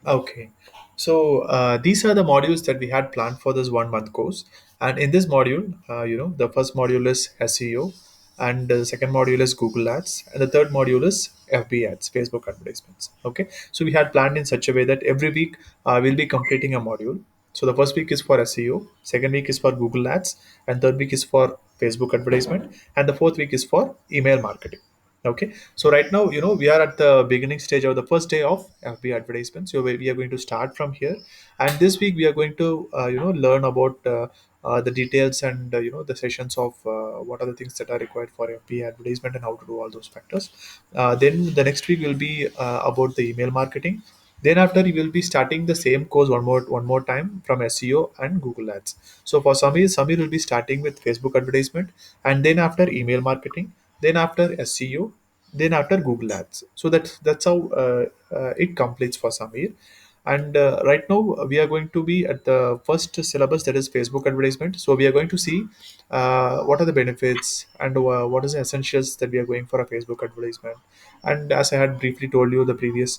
Okay. So these are the modules that we had planned for this 1 month course. And in this module, the first module is SEO, and the second module is Google Ads, and the third module is FB Ads, Facebook advertisements. Okay. So we had planned in such a way that every week we'll be completing a module. So the first week is for SEO, second week is for Google Ads, and third week is for Facebook advertisement, and the fourth week is for email marketing. Okay, so right now, we are at the beginning stage of the first day of FB advertisements. So we are going to start from here, and this week we are going to, learn about the details and the sessions of what are the things that are required for FB advertisement and how to do all those factors. Then the next week will be about the email marketing. Then after we will be starting the same course one more time from SEO and Google Ads. So for Samir will be starting with Facebook advertisement, and then after email marketing, then after SEO, then after Google Ads. So that's how it completes for Samir. And right now we are going to be at the first syllabus, that is Facebook advertisement. So we are going to see what are the benefits and what is the essentials that we are going for a Facebook advertisement. And as I had briefly told you the previous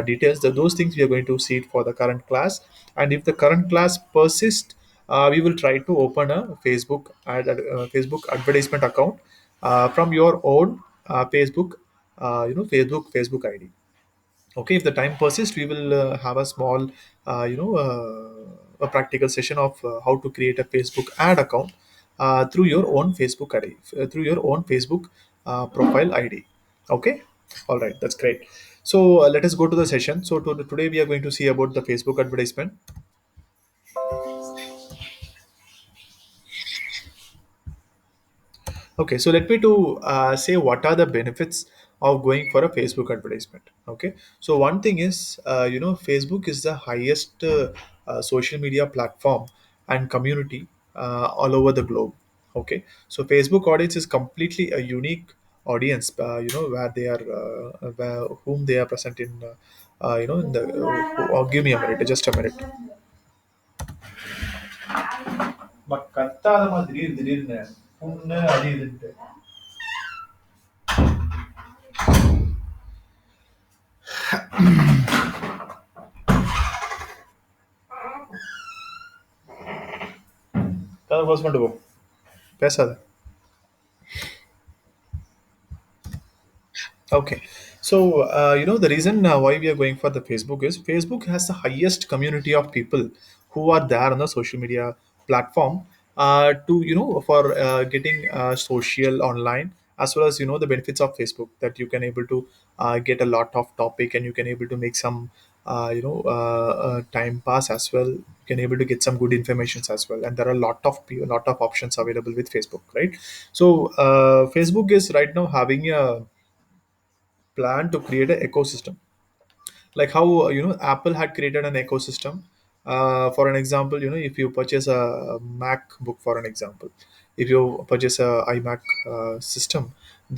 details, that those things we are going to see it for the current class. And if the current class persists, we will try to open a Facebook advertisement account from your own Facebook ID. Okay, if the time persists, we will have a small a practical session of how to create a Facebook ad account through your own Facebook ID, through your own Facebook profile ID. Okay, all right, that's great. So let us go to the session. So today we are going to see about the Facebook advertisement. Okay, so let me to say what are the benefits of going for a Facebook advertisement. Okay, so one thing is, Facebook is the highest social media platform and community all over the globe. Okay, so Facebook audience is completely a unique audience, where they are, whom they are present in, in the. Give me a minute, just a minute. கத்தாதமா திடீர் திடீர்னு புண்ணு அது இதுன்ட்டு கதை close பண்ணிட்டு போ பேசாத. Okay, so the reason why we are going for the Facebook is Facebook has the highest community of people who are there on the social media platform to for getting social online, as well as the benefits of Facebook, that you can able to get a lot of topic, and you can able to make some time pass as well. You can able to get some good informations as well, and there are a lot of options available with Facebook, right? So Facebook is right now having a plan to create an ecosystem, like how Apple had created an ecosystem. For an example, if you purchase a MacBook, for an example, if you purchase a iMac system,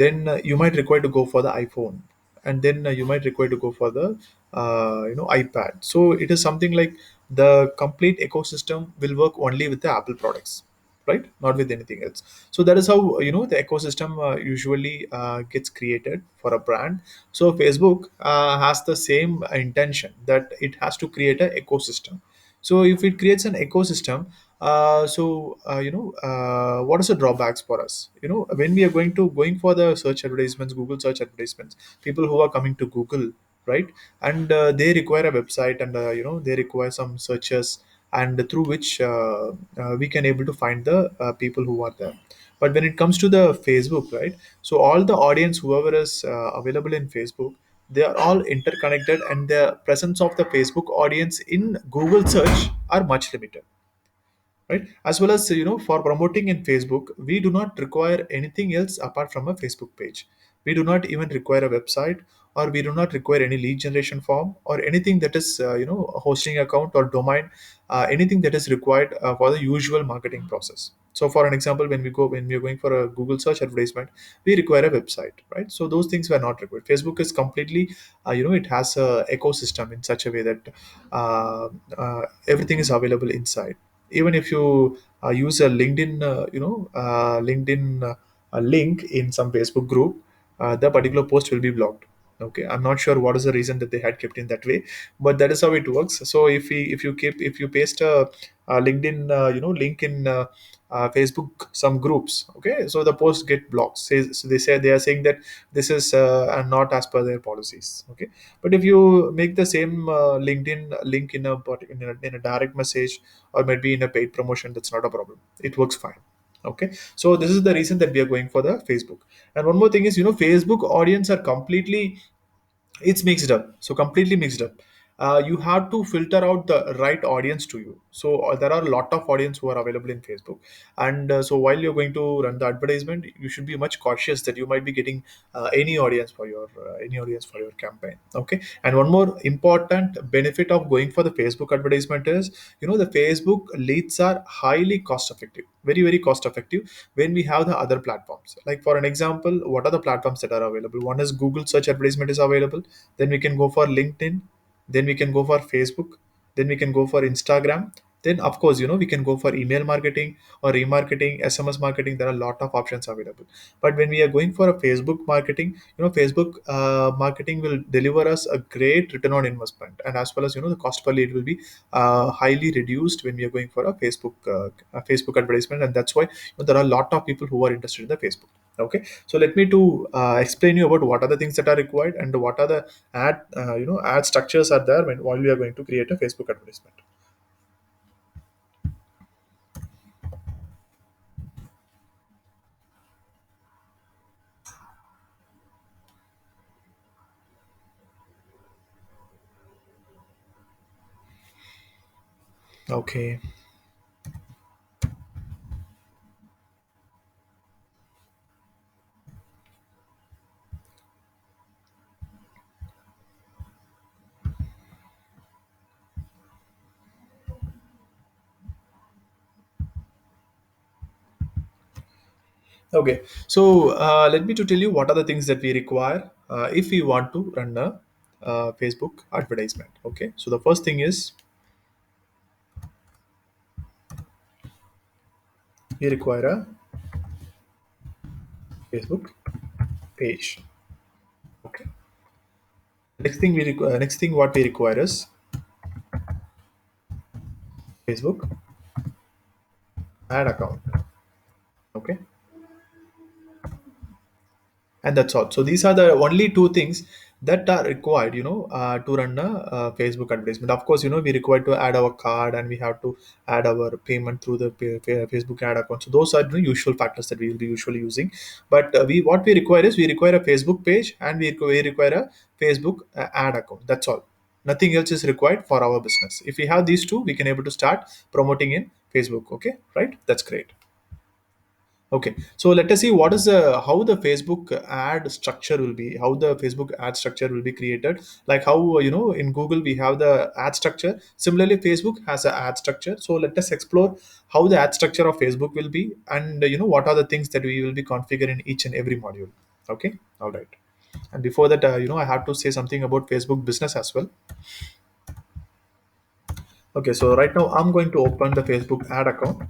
then you might require to go for the iPhone, and then you might require to go for the iPad. So it is something like the complete ecosystem will work only with the Apple products, right? Not with anything else. So that is how the ecosystem usually gets created for a brand. So Facebook has the same intention, that it has to create an ecosystem. So if it creates an ecosystem, what is the drawbacks for us? When we are going for the search advertisements, Google search advertisements, people who are coming to Google, right? And they require a website, and they require some searches, and through which we can able to find the people who are there. But when it comes to the Facebook, right, so all the audience, whoever is available in Facebook, they are all interconnected, and the presence of the Facebook audience in Google search are much limited, right? As well as for promoting in Facebook, we do not require anything else apart from a Facebook page. We do not even require a website, or we do not require any lead generation form, or anything that is a hosting account or domain, anything that is required for the usual marketing process. So for an example, when we are going for a Google search advertisement, we require a website, right? So those things were not required. Facebook is completely it has a ecosystem in such a way that everything is available inside. Even if you use a LinkedIn link in some Facebook group, the particular post will be blocked. Okay, I'm not sure what is the reason that they had kept in that way, but that is how it works. So if you paste a LinkedIn link in Facebook some groups, okay, so the post get blocked. So they say, they are saying that this is not as per their policies. Okay, but if you make the same LinkedIn link in in a direct message, or maybe in a paid promotion, that's not a problem. It works fine. Okay, so this is the reason that we are going for the Facebook. And one more thing is, Facebook audience are completely, it's mixed up, so completely mixed up. You have to filter out the right audience to you. So there are a lot of audience who are available in Facebook. And so while you're going to run the advertisement, you should be much cautious that you might be getting any audience for your campaign. Okay, and one more important benefit of going for the Facebook advertisement is, the Facebook leads are highly cost effective, very very cost effective, when we have the other platforms. Like for an example, what are the platforms that are available? One is Google search advertisement is available, then we can go for LinkedIn, then we can go for Facebook, then we can go for Instagram, then of course, we can go for email marketing or remarketing, SMS marketing. There are a lot of options available. But when we are going for a Facebook marketing, Facebook marketing will deliver us a great return on investment, and as well as, the cost per lead will be highly reduced when we are going for a Facebook advertisement. And that's why, there are a lot of people who are interested in the Facebook. Okay, so let me to explain you about what are the things that are required, and what are the ad structures are there when while we are going to create a Facebook advertisement. Okay. Okay, so let me to tell you what are the things that we require if we want to run a Facebook advertisement. Okay, so the first thing is, we require a Facebook page. Okay, next thing what we require is Facebook ad account. Okay, and that's all. So these are the only two things that are required, to run a Facebook advertisement. Of course, we require to add our card, and we have to add our payment through the Facebook ad account. So those are the usual factors that we will be usually using. But we what we require is, we require a Facebook page, and we require a Facebook ad account. That's all. Nothing else is required for our business. If we have these two, we can able to start promoting in Facebook. Okay, right? That's great. Okay, so let us see what is the how the Facebook ad structure will be, how the Facebook ad structure will be created. Like how, in Google we have the ad structure. Similarly, Facebook has an ad structure. So let us explore how the ad structure of Facebook will be, and what are the things that we will be configuring in each and every module. Okay, all right. And before that, I have to say something about Facebook business as well. Okay, so right now I'm going to open the Facebook ad account.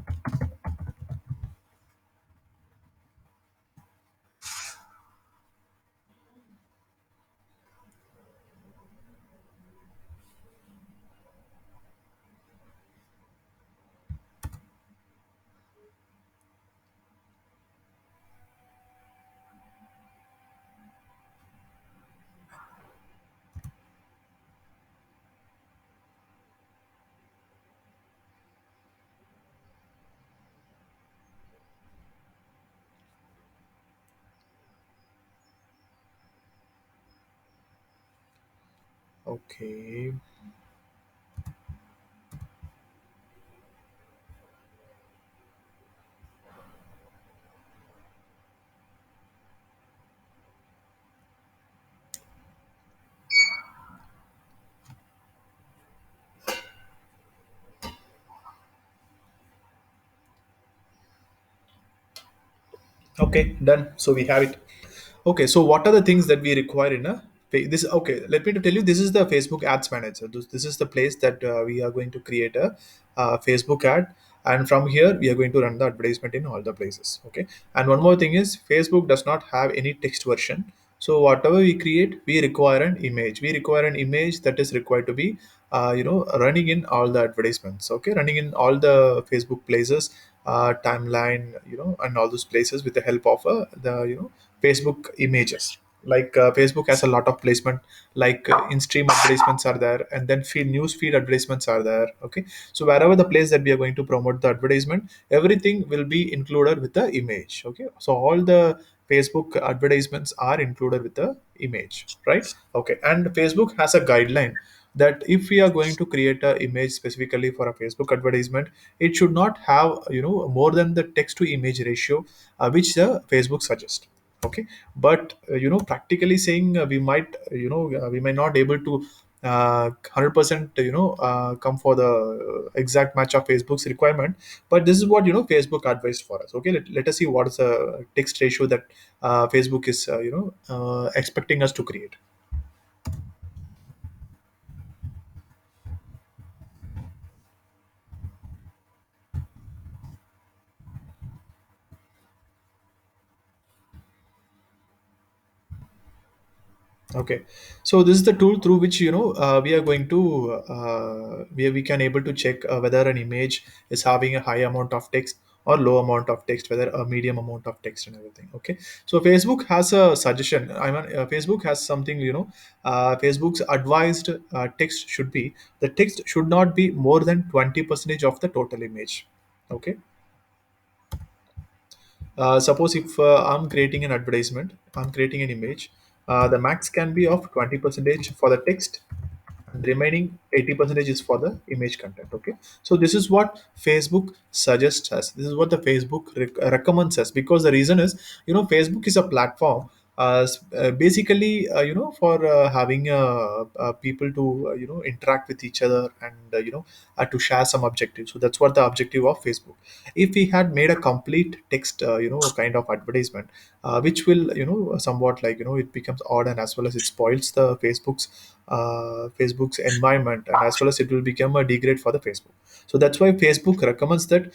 Okay. Okay, done. So we have it. Okay, so what are the things that we require in a this? Okay, let me to tell you. This is the Facebook Ads Manager. This is the place that we are going to create a Facebook ad, and from here we are going to run the advertisement in all the places. Okay, and one more thing is, Facebook does not have any text version. So whatever we create, we require an image. We require an image that is required to be running in all the advertisements, okay, running in all the Facebook places, timeline, and all those places with the help of the Facebook images. Like Facebook has a lot of placement, like in-stream advertisements are there, and then feed news feed advertisements are there, okay. So wherever the place that we are going to promote the advertisement, everything will be included with the image, okay. So all the Facebook advertisements are included with the image, right? Okay, and Facebook has a guideline that if we are going to create a image specifically for a Facebook advertisement, it should not have more than the text to image ratio which the Facebook suggests, okay. But practically saying, we may not able to 100% come for the exact match of Facebook's requirement, but this is what Facebook advised for us, okay. Let us see what is the text ratio that Facebook is expecting us to create. Okay, so this is the tool through which we are going to we can able to check whether an image is having a high amount of text or low amount of text, whether a medium amount of text and everything. Okay, so Facebook has a suggestion. I mean, Facebook has something. Facebook's advised text should be, the text should not be more than 20% of the total image. Okay, suppose if I'm creating an advertisement, I'm creating an image, the max can be of 20 percentage for the text, and the remaining 80 percentage is for the image content, okay. So this is what Facebook suggests us, this is what the Facebook recommends us, because the reason is, Facebook is a platform basically for having people to interact with each other, and to share some objectives. So that's what the objective of Facebook. If we had made a complete text kind of advertisement, which will somewhat like it becomes odd, and as well as it spoils the Facebook's environment, and as well as it will become a degrade for the Facebook. So that's why Facebook recommends that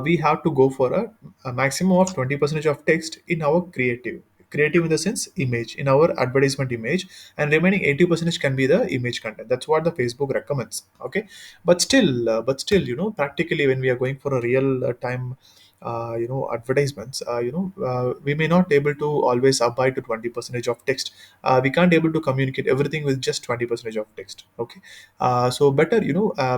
we have to go for a maximum of 20% of text in our creative in the sense image, in our advertisement image, and remaining 80% can be the image content. That's what the Facebook recommends, okay. But still practically when we are going for a real time advertisements, we may not able to always abide to 20% of text. We can't able to communicate everything with just 20% of text, okay. So better,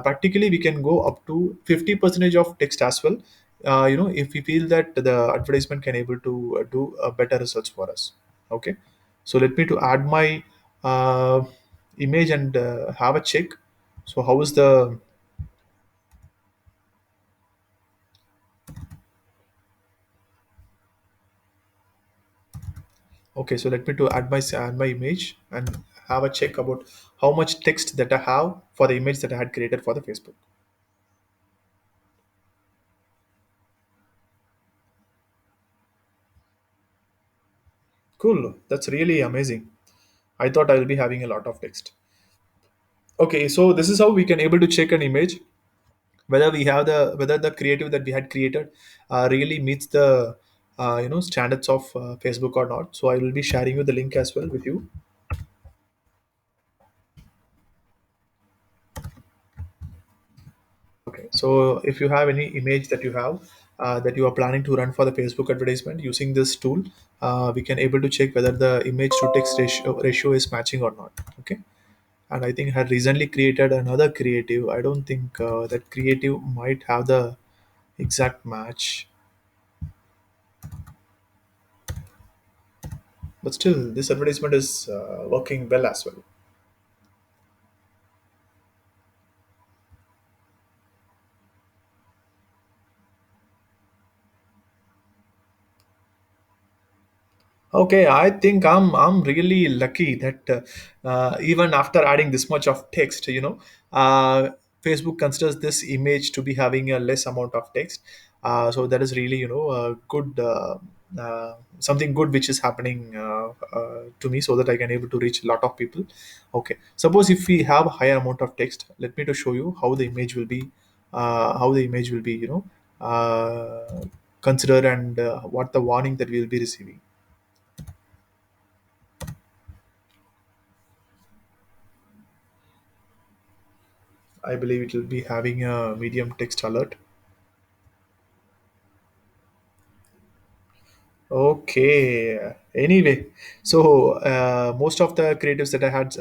practically we can go up to 50% of text as well, if we feel that the advertisement can able to do better results for us, okay. So let me to add my uh, image and have a check. So how is the Okay, so let me to add my image and have a check about how much text that I have for the image that I had created for the Facebook. Cool, that's really amazing. I thought I will be having a lot of text. Okay, so this is how we can able to check an image whether the creative that we had created really meets the standards of Facebook or not. So I will be sharing you the link as well with you. Okay, so if you have any image that you have that you are planning to run for the Facebook advertisement using this tool, we can able to check whether the image to text ratio is matching or not. Okay, and I think I had recently created another creative. I don't think that creative might have the exact match, but still, this advertisement is working well as well. Okay, I think I'm really lucky that even after adding this much of text, Facebook considers this image to be having a less amount of text. So that is really a good something good which is happening to me, so that I can able to reach a lot of people. Okay, suppose if we have a higher amount of text, let me to show you how the image will be considered, and what the warning that we will be receiving. I believe it will be having a medium text alert. Okay. Anyway, so most of the creatives that I had,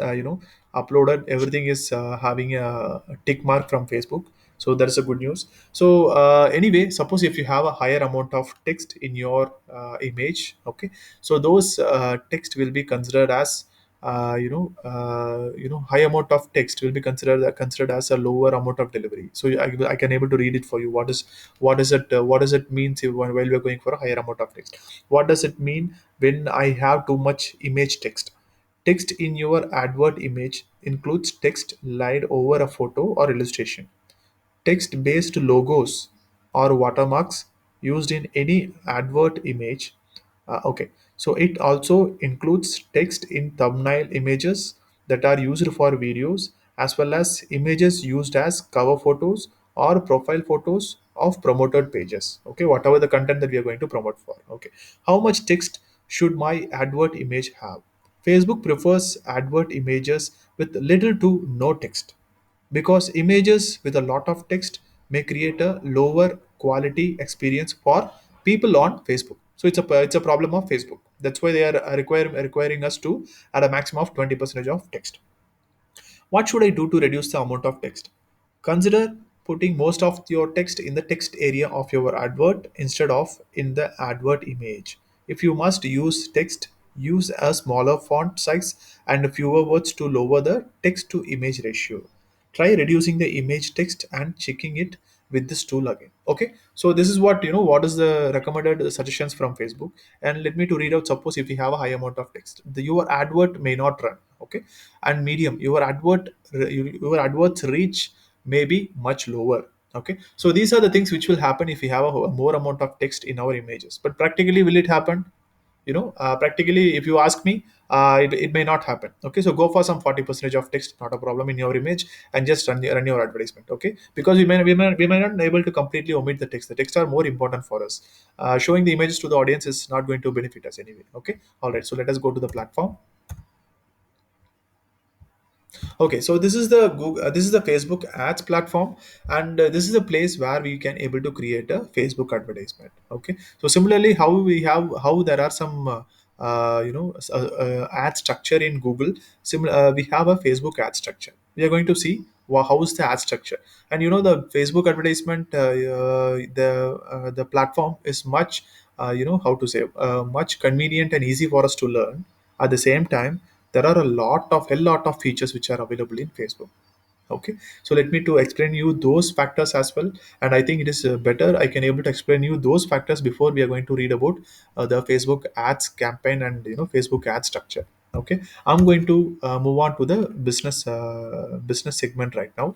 uploaded, everything is having a tick mark from Facebook. So that's a good news. So anyway, suppose if you have a higher amount of text in your image, okay, so those text will be considered as high amount of text will be considered as a lower amount of delivery. So I can able to read it for you. What does it mean while we are going for a higher amount of text? What does it mean when I have too much image text? Text in your advert image includes text laid over a photo or illustration. Text based logos or watermarks used in any advert image. Okay, so it also includes text in thumbnail images that are used for videos, as well as images used as cover photos or profile photos of promoted pages. Okay, whatever the content that we are going to promote for. Okay, how much text should my advert image have? Facebook prefers advert images with little to no text, because images with a lot of text may create a lower quality experience for people on Facebook. So it's a problem of Facebook. That's why they are requiring us to add a maximum of 20% of text. What should I do to reduce the amount of text? Consider putting most of your text in the text area of your advert instead of in the advert image. If you must use text, use a smaller font size and fewer words to lower the text to image ratio. Try reducing the image text and checking it with this tool again. Okay, so this is what is the recommended suggestions from Facebook. And let me to read out. Suppose if you have a high amount of text, your advert may not run. Okay, and medium, your adverts reach may be much lower. Okay, so these are the things which will happen if we have a more amount of text in our images. But practically, will it happen? Practically, if you ask me, it may not happen. Okay, so go for some 40% of text, not a problem, in your image, and just run your advertisement. Okay, because we may not be able to completely omit the text. The text are more important for us. Showing the images to the audience is not going to benefit us anyway. Okay, all right, so let us go to the platform. Okay, so this is the Facebook ads platform, and this is a place where we can able to create a Facebook advertisement. Okay, so similarly, how there are some ad structure in Google. We have a Facebook ad structure. We are going to see how is the ad structure, and the Facebook advertisement. The platform is much how to say much convenient and easy for us to learn. At the same time, there are a lot of features which are available in Facebook. Okay, so let me to explain you those factors as well. And I think it is better I can able to explain you those factors before we are going to read about the Facebook ads campaign and Facebook ad structure. Okay, I'm going to move on to the business segment right now.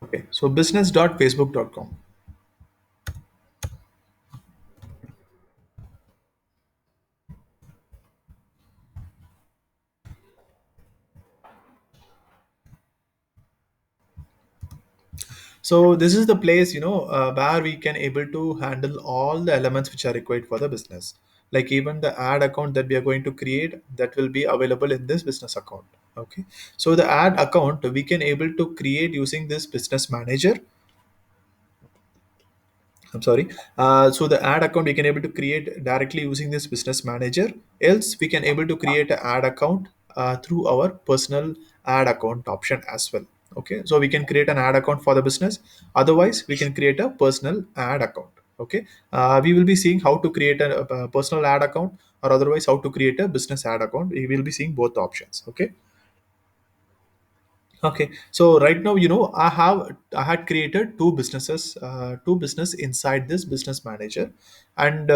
Okay, so business.facebook.com. So this is the place where we can able to handle all the elements which are required for the business. Like even the ad account that we are going to create, that will be available in this business account. Okay, so the ad account we can able to create using this business manager. I'm sorry. So the ad account we can able to create directly using this business manager. Else we can able to create an ad account through our personal ad account option as well. Okay, so we can create an ad account for the business. Otherwise, we can create a personal ad account. Okay, we will be seeing how to create a personal ad account, or otherwise how to create a business ad account. We will be seeing both options. Okay. Okay, so right now, I had created two business inside this business manager, and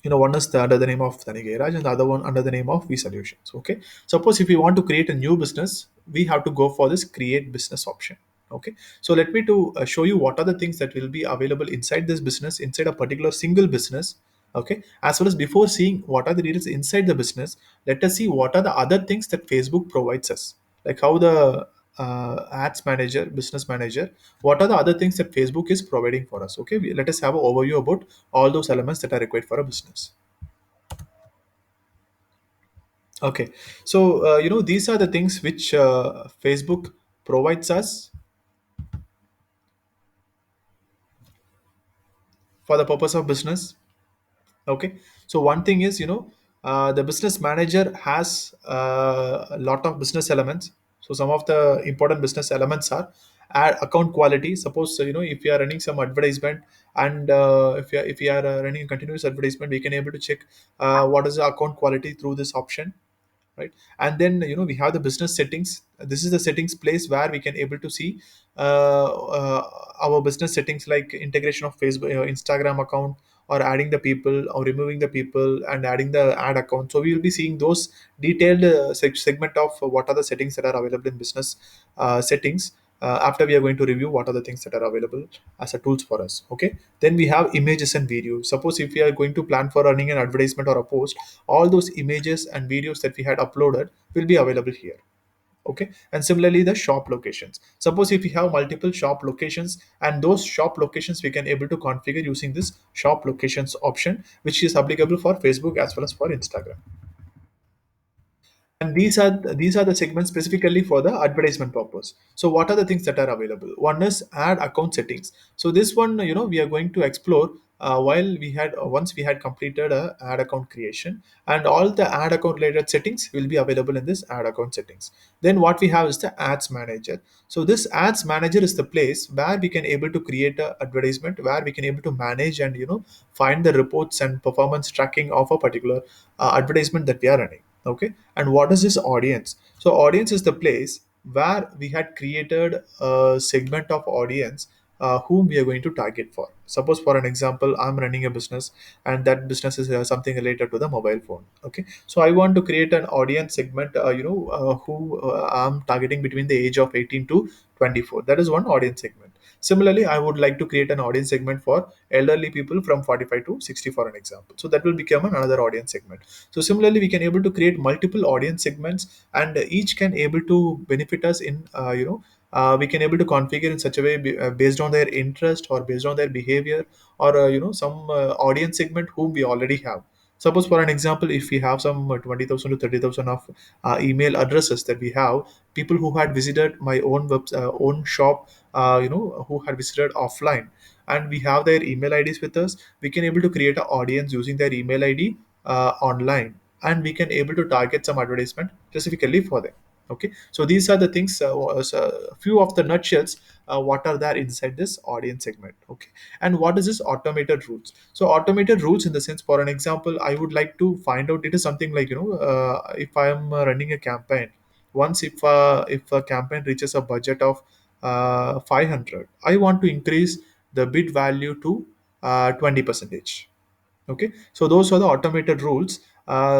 one is under the name of Tanigairaj and the other one under the name of V Solutions. Okay, suppose if we want to create a new business, we have to go for this create business option. Okay, so let me to show you what are the things that will be available inside this business, inside a particular single business. Okay, as well as before seeing what are the details inside the business, let us see what are the other things that Facebook provides us, like how the ads manager, business manager, what are the other things that Facebook is providing for us? Okay, let us have an overview about all those elements that are required for a business. Okay, so these are the things which Facebook provides us for the purpose of business. Okay, so one thing is, the business manager has a lot of business elements. So some of the important business elements are ad account quality. Suppose, if you are running some advertisement, and if you are running a continuous advertisement, we can able to check what is the account quality through this option, right? And then, we have the business settings. This is the settings place where we can able to see our business settings, like integration of Facebook, Instagram account, or adding the people or removing the people and adding the ad account. So we will be seeing those detailed segment of what are the settings that are available in business settings. After we are going to review what are the things that are available as a tools for us. Okay, then we have images and videos. Suppose if we are going to plan for running an advertisement or a post, all those images and videos that we had uploaded will be available here. Okay, and similarly the shop locations. Suppose if we have multiple shop locations, and those shop locations we can able to configure using this shop locations option, which is applicable for Facebook as well as for Instagram. And these are the segments specifically for the advertisement purpose. So what are the things that are available? One is ad account settings. So this one, we are going to explore while we had once we had completed a ad account creation, and all the ad account related settings will be available in this ad account settings. Then what we have is the ads manager. So this ads manager is the place where we can able to create a advertisement, where we can able to manage and find the reports and performance tracking of a particular advertisement that we are running. Okay, and what is this audience? So audience is the place where we had created a segment of audience whom we are going to target for. Suppose for an example, I'm running a business, and that business is something related to the mobile phone. Okay, so I want to create an audience segment, who I'm targeting between the age of 18 to 24. That is one audience segment. Similarly, I would like to create an audience segment for elderly people from 45 to 60, for an example. So that will become another audience segment. So similarly, we can able to create multiple audience segments, and each can able to benefit us in we can able to configure in such a way, based on their interest or based on their behavior, or some audience segment whom we already have. Suppose for an example, if we have some 20,000 to 30,000 of email addresses that we have, people who had visited my own shop, who had visited offline, and we have their email IDs with us, we can able to create an audience using their email ID online, and we can able to target some advertisement specifically for them. Okay, so these are the things, a few of the nutshells, what are there inside this audience segment. Okay, and what is this automated rules? So automated rules, in the sense, for an example, I would like to find out, it is something like, if I am running a campaign. Once, if a campaign reaches a budget of 500, I want to increase the bid value to 20 percentage. Okay, so those are the automated rules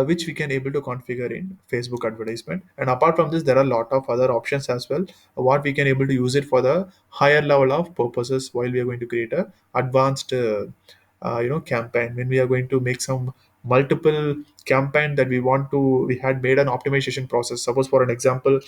which we can able to configure in Facebook advertisement. And apart from this, there are a lot of other options as well, what we can able to use it for the higher level of purposes, while we are going to create a advanced campaign, when we are going to make some multiple campaign that we had made an optimization process. Suppose for an example,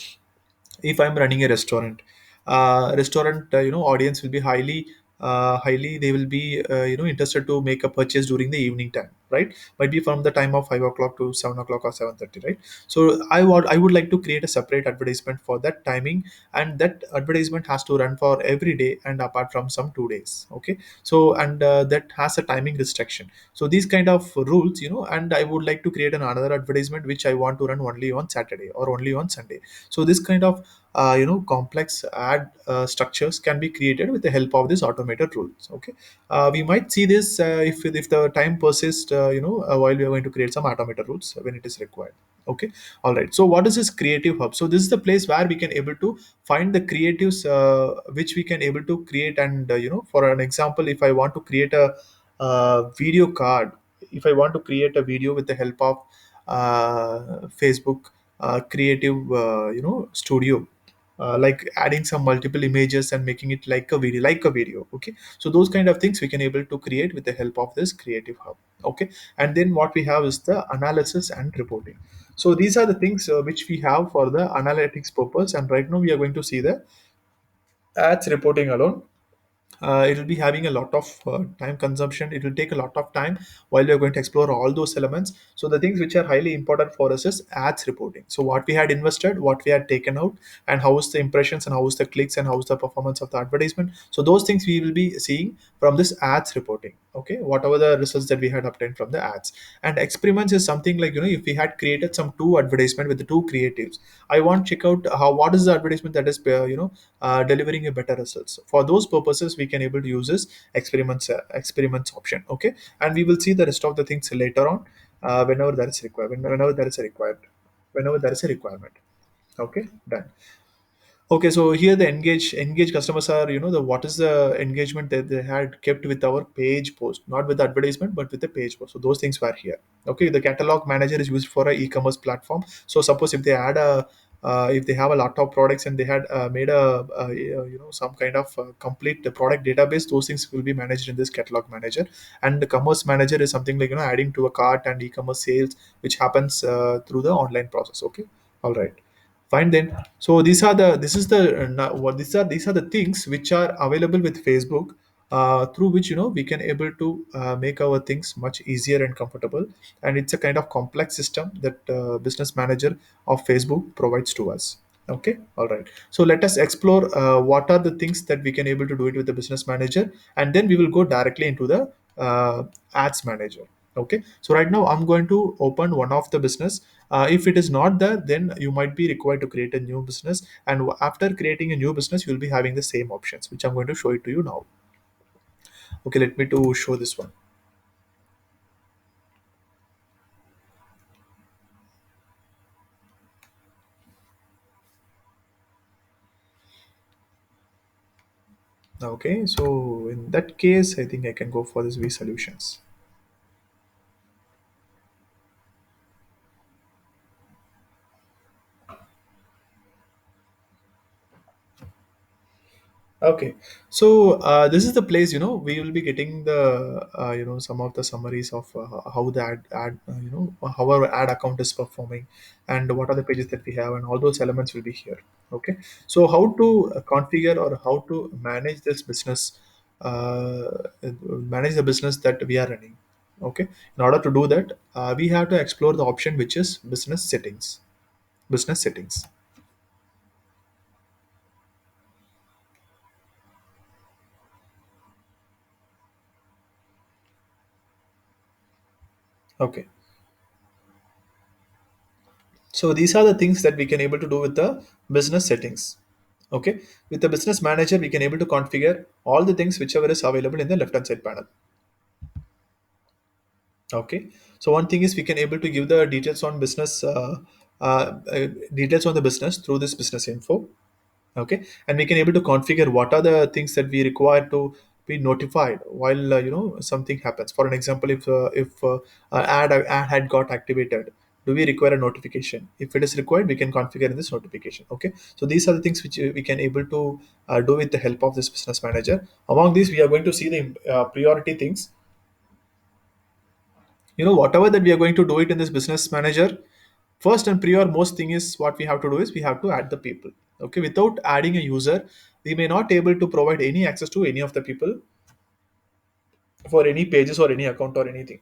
if I'm running a restaurant, audience will be highly they will be interested to make a purchase during the evening time, right? Might be from the time of 5 o'clock to 7 o'clock or 7:30, right? So I would like to create a separate advertisement for that timing, and that advertisement has to run for every day, and apart from some 2 days. Okay, so, and that has a timing restriction. So these kind of rules, and I would like to create another advertisement which I want to run only on Saturday or only on Sunday. So this kind of complex ad structures can be created with the help of these automated rules. Okay, we might see this if the time persists, while we are going to create some automated rules when it is required. Okay, all right. So what is this creative hub? So this is the place where we can able to find the creatives which we can able to create. And for an example, if I want to create a video card, if I want to create a video with the help of Facebook creative studio, like adding some multiple images and making it like a video. Okay, so those kind of things we can able to create with the help of this creative hub. Okay, and then what we have is the analysis and reporting. So these are the things which we have for the analytics purpose, and right now we are going to see the ads reporting alone. It will be having a lot of time consumption. It will take a lot of time while we are going to explore all those elements. So the things which are highly important for us is ads reporting. So what we had invested, what we had taken out, and how is the impressions, and how is the clicks, and how is the performance of the advertisement. So those things we will be seeing from this ads reporting. Okay, whatever the results that we had obtained from the ads. And experiments is something like, if we had created some two advertisement with the two creatives, I want to check out how what is the advertisement that is delivering a better results. For those purposes we can able to use this experiments option. Okay, and we will see the rest of the things later on, whenever that is required, whenever there is a requirement. Okay, done. Okay, so here the engage customers are, the what is the engagement that they had kept with our page post, not with the advertisement, but with the page post. So those things were here. Okay, the catalog manager is used for a e-commerce platform. So suppose if they add a if they have a lot of products and they had made some kind of complete product database, those things will be managed in this catalog manager. And the commerce manager is something like, adding to a cart and e-commerce sales, which happens through the online process. Okay, all right. Fine then. So this is the what these are the things which are available with Facebook, through which we can able to make our things much easier and comfortable. And it's a kind of complex system that business manager of Facebook provides to us. Okay, all right. So let us explore what are the things that we can able to do it with the business manager, and then we will go directly into the ads manager. Okay, so right now I'm going to open one of the business. If it is not there, then you might be required to create a new business. And after creating a new business, you'll be having the same options, which I'm going to show it to you now. Okay, let me to show this one. Okay, so in that case, I think I can go for this V solutions. Okay, so this is the place, we will be getting the some of the summaries of how the ad how our ad account is performing, and what are the pages that we have, and all those elements will be here. Okay, so how to configure or how to manage this business, manage the business that we are running. Okay, in order to do that, we have to explore the option which is business settings. Business settings. Okay, so these are the things that we can able to do with the business settings. Okay, with the business manager we can able to configure all the things whichever is available in the left hand side panel. Okay, so one thing is we can able to give the details on business details on the business through this business info. Okay, and we can able to configure what are the things that we require to be notified while something happens. For an example, if ad had got activated, do we require a notification? If it is required, we can configure in this notification. Okay, so these are the things which we can able to do with the help of this business manager. Among these, we are going to see the priority things. Whatever that we are going to do it in this business manager, first and prior most thing is what we have to do is we have to add the people. Okay, without adding a user, we may not able to provide any access to any of the people for any pages or any account or anything.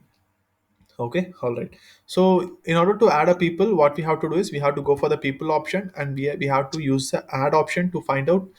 Okay, all right. So in order to add a people, what we have to do is we have to go for the people option, and we have to use the add option to find out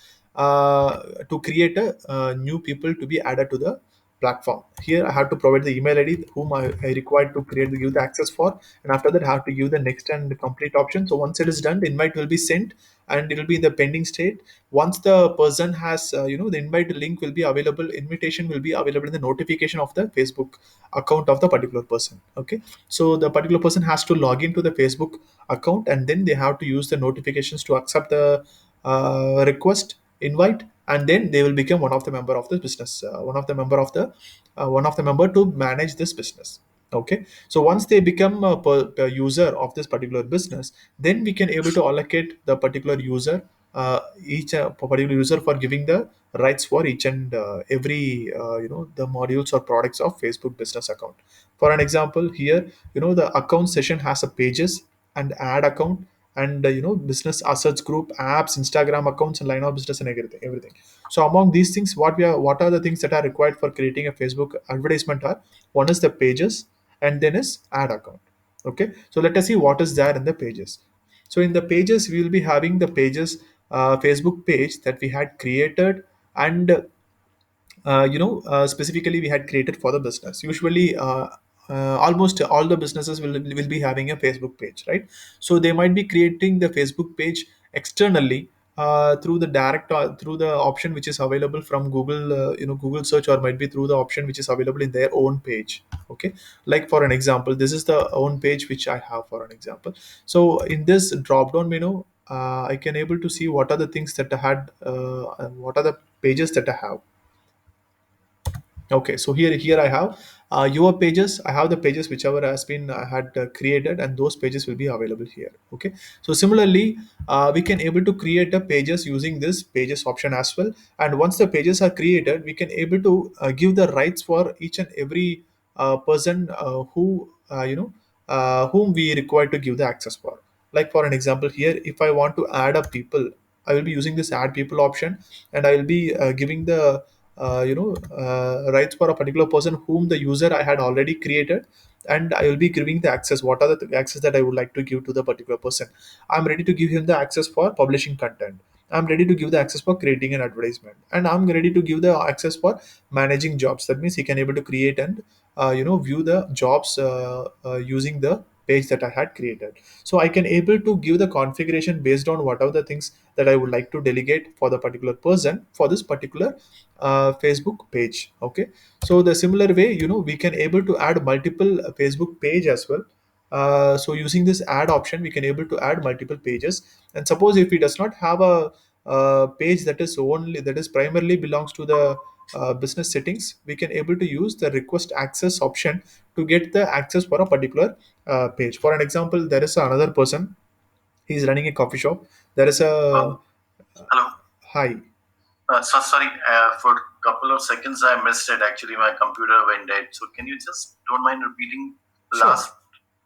to create a new people to be added to the platform. Here I have to provide the email ID whom I required to create give the access for, and after that I have to give the next and the complete option. So once it is done, the invite will be sent and it will be in the pending state. Once the person has the invite link will be available, invitation will be available in the notification of the Facebook account of the particular person. Okay, so the particular person has to log into the Facebook account, and then they have to use the notifications to accept the request invite, and then they will become one of the member of the business, one of the member to manage this business. Okay, so once they become a user of this particular business, then we can able to allocate the particular user each particular user for giving the rights for each and every the modules or products of Facebook business account. For an example here, the account session has a pages and ad account, and business assets group, apps, Instagram accounts, and line of business, and everything. So among these things, what are the things that are required for creating a Facebook advertisement are: one is the pages, and then is ad account. Okay, so let us see what is there in the pages. So in the pages, we will be having the pages, Facebook page that we had created, and specifically we had created for the business. Usually almost all the businesses will be having a Facebook page, right? So they might be creating the Facebook page externally through the direct through the option which is available from Google, Google search, or might be through the option which is available in their own page. Okay, like for an example, this is the own page which I have for an example. So in this drop down menu, I can able to see what are the things that I had, what are the pages that I have. Okay, so here I have your pages. I have the pages whichever has been had created, and those pages will be available here. Okay, so similarly, we can able to create the pages using this pages option as well. And once the pages are created, we can able to give the rights for each and every person whom we require to give the access for. Like for an example here, if I want to add a people, I will be using this add people option, and I will be giving the rights for a particular person whom the user I had already created, and I will be giving the access. What are the access that I would like to give to the particular person? I'm ready to give him the access for publishing content. I'm ready to give the access for creating an advertisement, and I'm ready to give the access for managing jobs. That means he can able to create and view the jobs using the page that I had created. So I can able to give the configuration based on what are the things that I would like to delegate for the particular person for this particular Facebook page. Okay, so the similar way, we can able to add multiple Facebook page as well. So using this add option, we can able to add multiple pages. And suppose if he does not have a page that is primarily belongs to the business settings, we can able to use the request access option to get the access for a particular page. For an example, there is another person. He's running a coffee shop. There is a hello. Hi. Sorry, for a couple of seconds I missed it. Actually, my computer went dead. So can you just don't mind repeating the Sure. last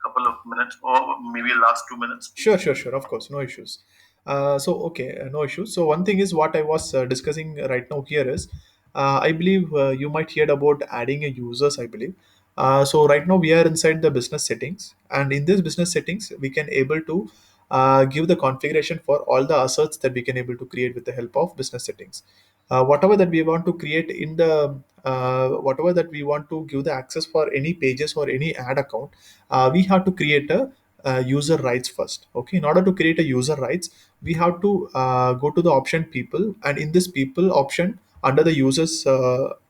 couple of minutes, or maybe last 2 minutes? Sure, sure, sure. Of course, no issues. Okay, no issues. So one thing is what I was discussing right now here is, I believe you might hear about adding a users. I believe. So right now we are inside the business settings, and in this business settings we can able to give the configuration for all the assets that we can able to create with the help of business settings. Whatever that we want to create in the whatever that we want to give the access for any pages or any ad account, we have to create a user rights first. Okay, in order to create a user rights, we have to go to the option people, and in this people option under the users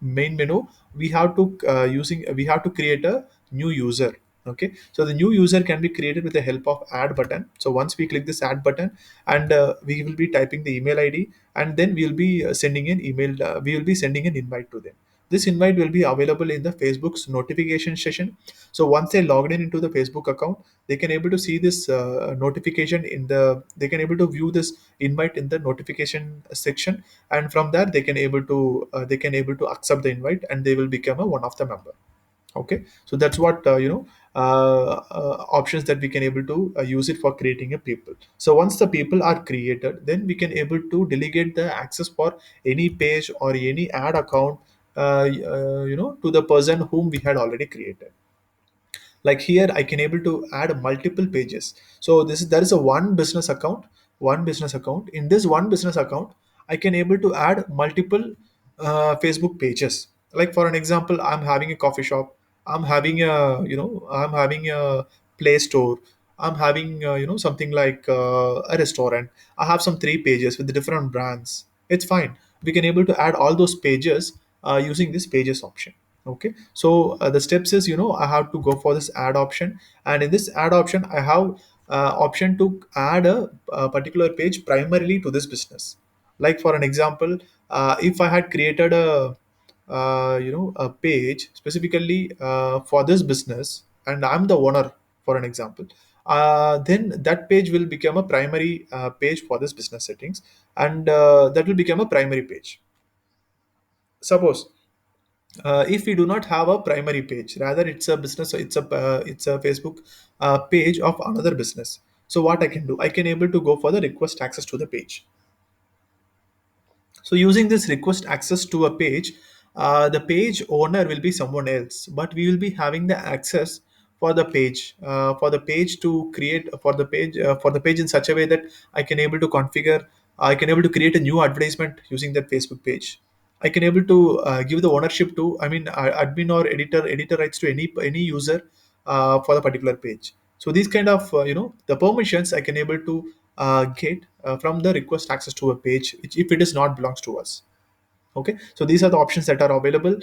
main menu, we have to create a new user. Okay, so the new user can be created with the help of add button. So once we click this add button, and we will be typing the email ID, and then we'll be sending an email, we will be sending an invite to them. This invite will be available in the Facebook's notification session. So once they logged in into the Facebook account, they can able to see this notification in the they can able to view this invite in the notification section, and from that they can able to accept the invite, and they will become a one of the member. Okay, so that's what options that we can able to use it for creating a people. So once the people are created, then we can able to delegate the access for any page or any ad account to the person whom we had already created. Like here I can able to add multiple pages. So there is a one business account. In this one business account, I can able to add multiple Facebook pages. Like for an example, I'm having a coffee shop, I'm having a play store, I'm having something like a restaurant. I have some three pages with the different brands. It's fine, we can able to add all those pages using this pages option. Okay, so the steps is, I have to go for this add option, and in this add option I have option to add a particular page primarily to this business. Like for an example, if I had created a page specifically for this business, and I'm the owner, for an example, then that page will become a primary page for this business settings, and that will become a primary page. Suppose if we do not have a primary page, rather it's a business, it's a Facebook page of another business. So what I can do, I can able to go for the request access to the page. So using this request access to a page, the page owner will be someone else, but we will be having the access for the page to create for the page in such a way that I can able to configure, I can able to create a new advertisement using that Facebook page. I can able to give the ownership to, I mean, admin or editor rights to any user for the particular page. So these kind of the permissions I can able to get from the request access to a page, which if it is not belongs to us. Okay, so these are the options that are available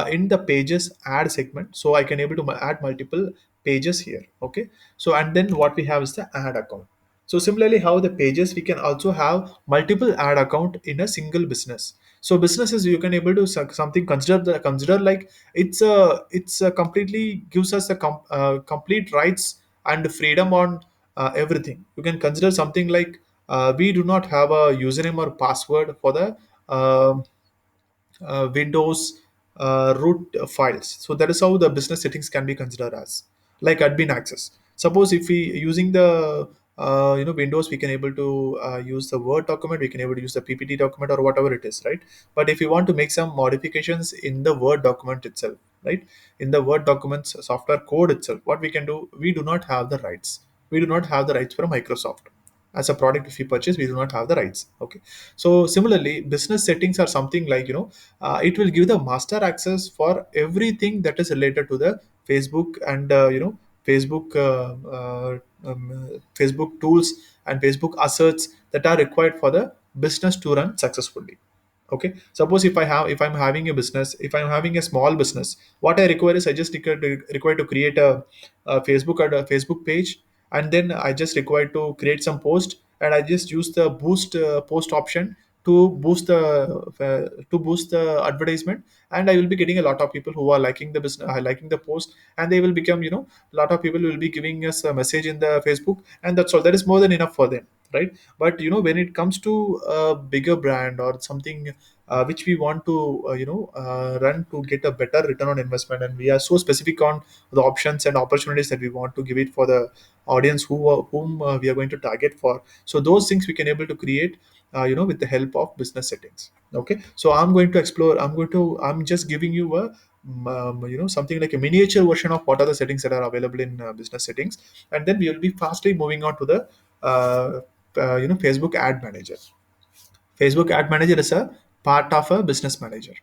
in the pages add segment. So I can able to add multiple pages here. Okay, so and then what we have is the add account. So similarly, how the pages, we can also have multiple ad account in a single business. So businesses, you can able to something consider like it's a completely gives us a complete rights and freedom on everything. You can consider something like we do not have a username or password for the Windows root files. So that is how the business settings can be considered as like admin access. Suppose if we using the Windows, we can able to use the Word document, we can able to use the PPT document or whatever it is, right? But if you want to make some modifications in the Word document itself, right, in the Word documents software code itself, what we can do, we do not have the rights. We do not have the rights from Microsoft. As a product, if you purchase, we do not have the rights. Okay, so similarly, business settings are something like it will give the master access for everything that is related to the Facebook and Facebook Facebook tools and Facebook assets that are required for the business to run successfully. Okay, suppose if I'm having a business, if I'm having a small business, what I require is I just require to create a Facebook and a Facebook page, and then I just require to create some post, and I just use the boost post option to boost the advertisement, and I will be getting a lot of people who are liking the business, liking the post, and they will become, a lot of people will be giving us a message in the Facebook, and that's all. That is more than enough for them, right? But when it comes to a bigger brand or something which we want to run to get a better return on investment, and we are so specific on the options and opportunities that we want to give it for the audience whom we are going to target for. So those things we can able to create with the help of business settings. Okay, so I'm just giving you a something like a miniature version of what are the settings that are available in business settings, and then we will be fastly moving on to the Facebook ad manager. Facebook ad manager is a part of a business manager.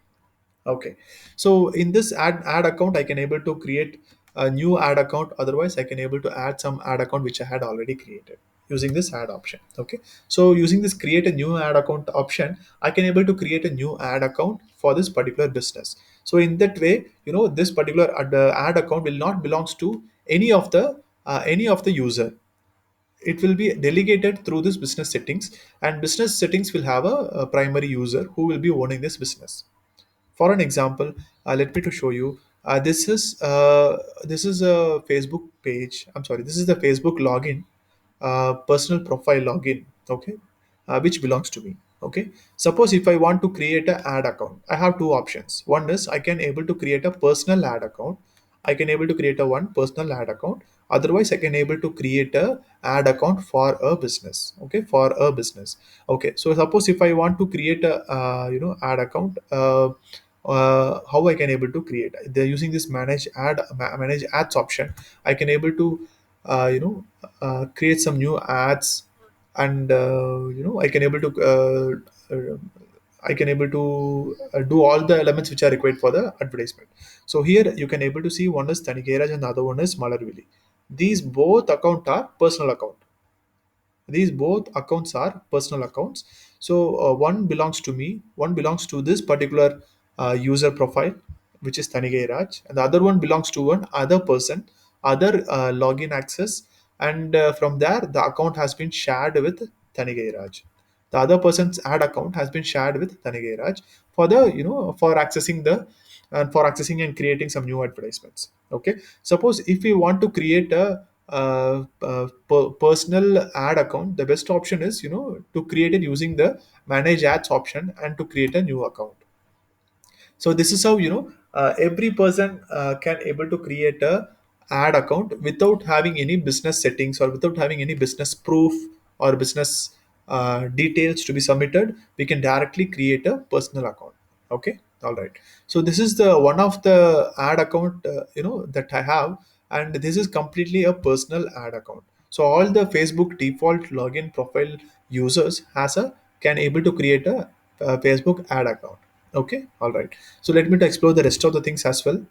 Okay, so in this ad account, I can able to create a new ad account. Otherwise, I can able to add some ad account which I had already created using this ad option. Okay, so using this create a new ad account option, I can able to create a new ad account for this particular business. So in that way, this particular ad account will not belongs to any of the user. It will be delegated through this business settings, and business settings will have a primary user who will be owning this business. For an example, let me to show you. This is a Facebook page. I'm sorry. This is the Facebook login, personal profile login. Okay, which belongs to me. Okay. Suppose if I want to create an ad account, I have two options. One is I can able to create a personal ad account. I can able to create a one personal ad account. Otherwise, I can able to create a ad account for a business. Okay, for a business. Okay, so suppose if I want to create a ad account. How I can able to create? They're using this manage ads option. I can able to create some new ads, and I can able to do all the elements which are required for the advertisement. So here you can able to see one is Tanigeraj and the other one is Malarvili. These both account are personal account. These both accounts are personal accounts. So one belongs to me, one belongs to this particular user profile, which is Tanigay Raj, and the other one belongs to one other person, other login access, and from there the account has been shared with Tanigay Raj. The other person's ad account has been shared with Tanigay Raj for the for accessing the and for accessing and creating some new advertisements. Okay, suppose if we want to create a personal ad account, the best option is, to create it using the manage ads option and to create a new account. So this is how, every person can able to create a ad account without having any business settings or without having any business proof or business details to be submitted. We can directly create a personal account. Okay, all right. So this is the one of the ad account, that I have, and this is completely a personal ad account. So all the Facebook default login profile users has a can able to create a Facebook ad account. Okay, all right. So let me to explore the rest of the things as well.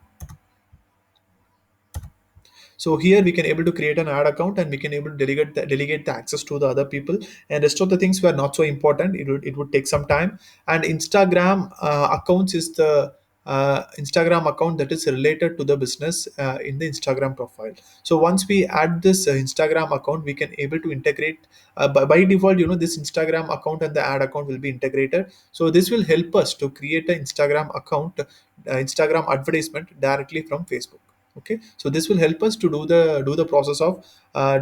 So here we can able to create an ad account, and we can able to delegate the access to the other people, and rest of the things were not so important. It would take some time. And Instagram accounts is the Instagram account that is related to the business in the Instagram profile. So once we add this Instagram account, we can able to integrate by default, this Instagram account and the ad account will be integrated. So this will help us to create an Instagram account, Instagram advertisement directly from Facebook. Okay, so this will help us to do the process of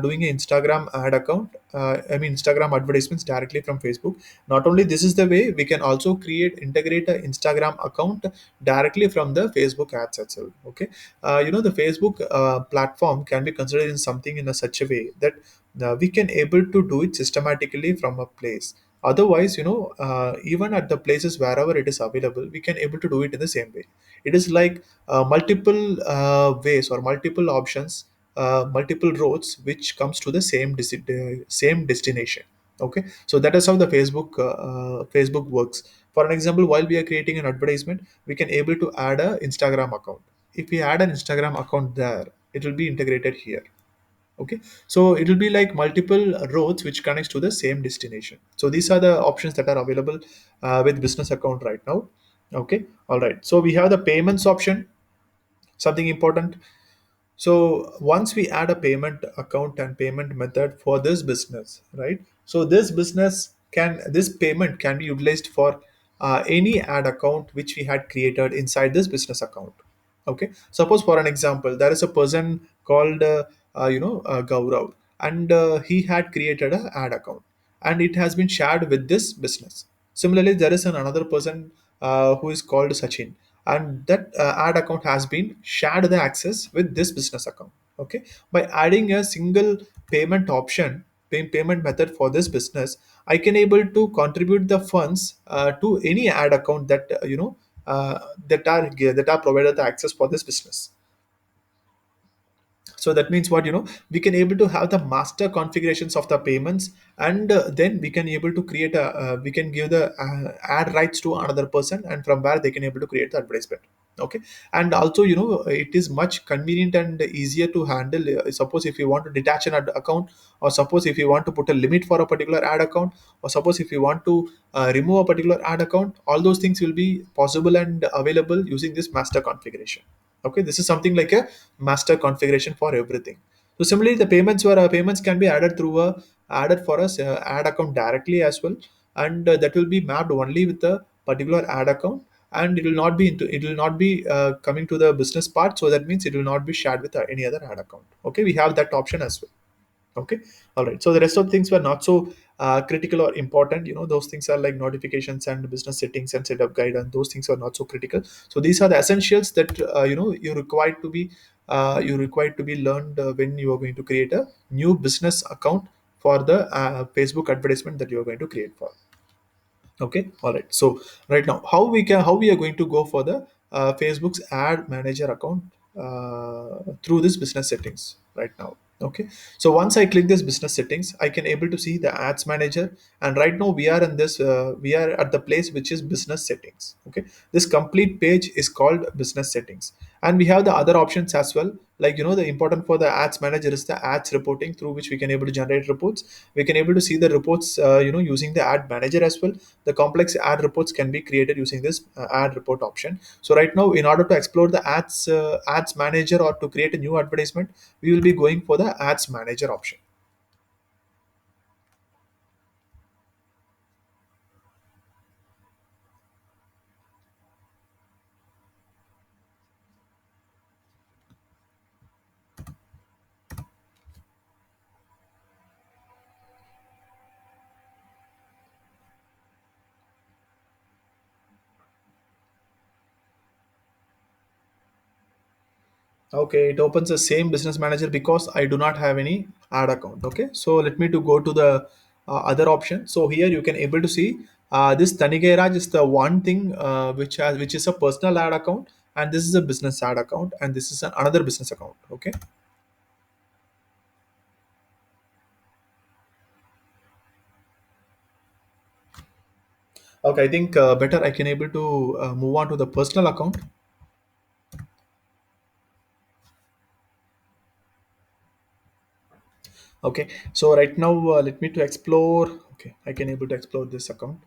doing an Instagram ad account, I mean Instagram advertisements directly from Facebook. Not only this is the way, we can also integrate an Instagram account directly from the Facebook ads itself. Okay, the Facebook platform can be considered in something in a such a way that we can able to do it systematically from a place. Otherwise, even at the places wherever it is available, we can able to do it in the same way. It is like multiple ways or multiple options, multiple roads which comes to the same destination. Okay, so that is how the Facebook works. For an example, while we are creating an advertisement, we can able to add a Instagram account. If we add an Instagram account there, it will be integrated here. Okay, so it will be like multiple roads which connects to the same destination. So these are the options that are available with business account right now. Okay, all right. So we have the payments option, something important. So once we add a payment account and payment method for this business, right? So this payment can be utilized for any ad account which we had created inside this business account. Okay. Suppose for an example, there is a person called Gaurav, and he had created an ad account, and it has been shared with this business. Similarly, there is another person who is called Sachin, and that ad account has been shared the access with this business account. Okay, by adding a single payment option, payment method for this business, I can able to contribute the funds to any ad account that uh, that are provided the access for this business. So that means what, we can able to have the master configurations of the payments, and then we can able to create a we can give the ad rights to another person, and from where they can able to create the advertisement. Okay, and also, it is much convenient and easier to handle. Suppose if you want to detach an ad account, or suppose if you want to put a limit for a particular ad account, or suppose if you want to remove a particular ad account, all those things will be possible and available using this master configuration. Okay, this is something like a master configuration for everything. So similarly, the payments can be added through a added for us ad account directly as well, and that will be mapped only with the particular ad account, and it will not be coming to the business part. So that means it will not be shared with any other ad account. Okay, we have that option as well. Okay, all right. So the rest of the things were not so critical or important. Those things are like notifications and business settings and setup guide, and those things are not so critical. So these are the essentials that you required to be learned when you are going to create a new business account for the Facebook advertisement that you are going to create for. Okay, all right. So right now, how we are going to go for the Facebook's ad manager account through this business settings right now. Okay, so once I click this business settings, I can able to see the ads manager, and right now we are at the place which is business settings. Okay, this complete page is called business settings, and we have the other options as well. Like, the important for the ads manager is the ads reporting, through which we can able to generate reports. We can able to see the reports using the ad manager as well. The complex ad reports can be created using this ad report option. So right now, in order to explore the ads manager or to create a new advertisement, we will be going for the ads manager option. Okay, it opens the same business manager because I do not have any ad account. Okay, so let me to go to the other option. So here you can able to see this Tanigairaj is the one thing which is a personal ad account, and this is a business ad account, and this is another business account. Okay. Okay, I think better I can able to move on to the personal account. Okay, so right now let me to explore. Okay, I can able to explore this account.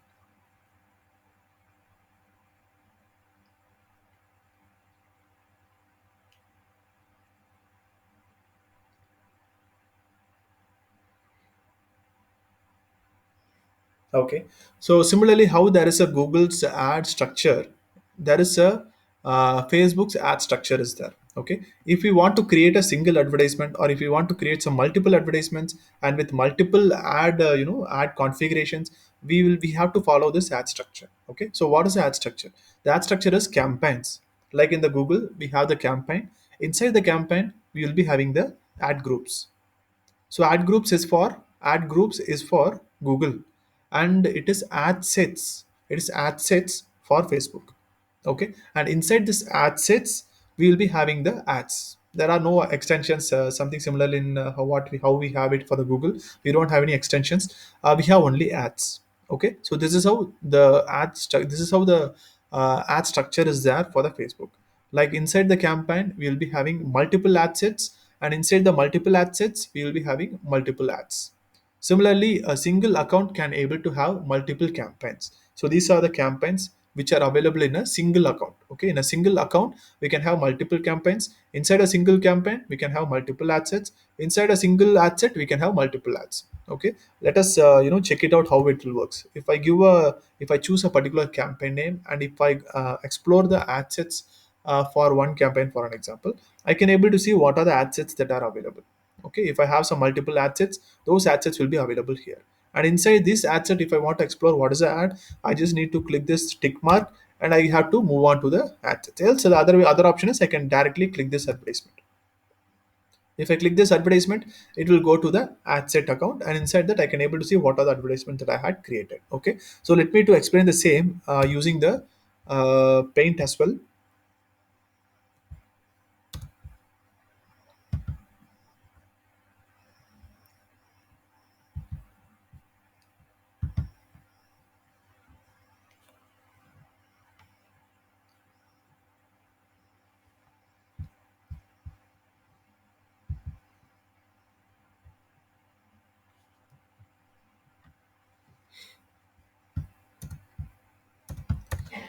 Okay. So similarly, how there is a Google's ad structure, there is a Facebook's ad structure is there. Okay. If we want to create a single advertisement, or if we want to create some multiple advertisements and with multiple ad, ad configurations, we have to follow this ad structure. Okay. So what is the ad structure? The ad structure is campaigns. Like in the Google, we have the campaign. Inside the campaign, we will be having the ad groups. So ad groups is for Google, and it is ad sets. It is ad sets for Facebook. Okay, and inside this ad sets, we will be having the ads. There are no extensions. Something similar in how we have it for the Google. We don't have any extensions. We have only ads. Okay, so this is how the this is how the ad structure is there for the Facebook. Like inside the campaign, we will be having multiple ad sets, and inside the multiple ad sets, we will be having multiple ads. Similarly, a single account can able to have multiple campaigns. So these are the campaigns which are available in a single account. Okay, in a single account, we can have multiple campaigns. Inside a single campaign, we can have multiple ad sets. Inside a single ad set, we can have multiple ads. Okay, let us check it out how it will works. If I choose a particular campaign name, and if I explore the ad sets for one campaign, for an example, I can able to see what are the ad sets that are available. Okay, if I have some multiple ad sets, those ad sets will be available here. And inside this ad set, if I want to explore what is the ad, I just need to click this tick mark, and I have to move on to the ad set. Else, the other option is I can directly click this advertisement. If I click this advertisement, it will go to the ad set account, and inside that I can able to see what are the advertisements that I had created. Okay, so let me to explain the same using the paint as well.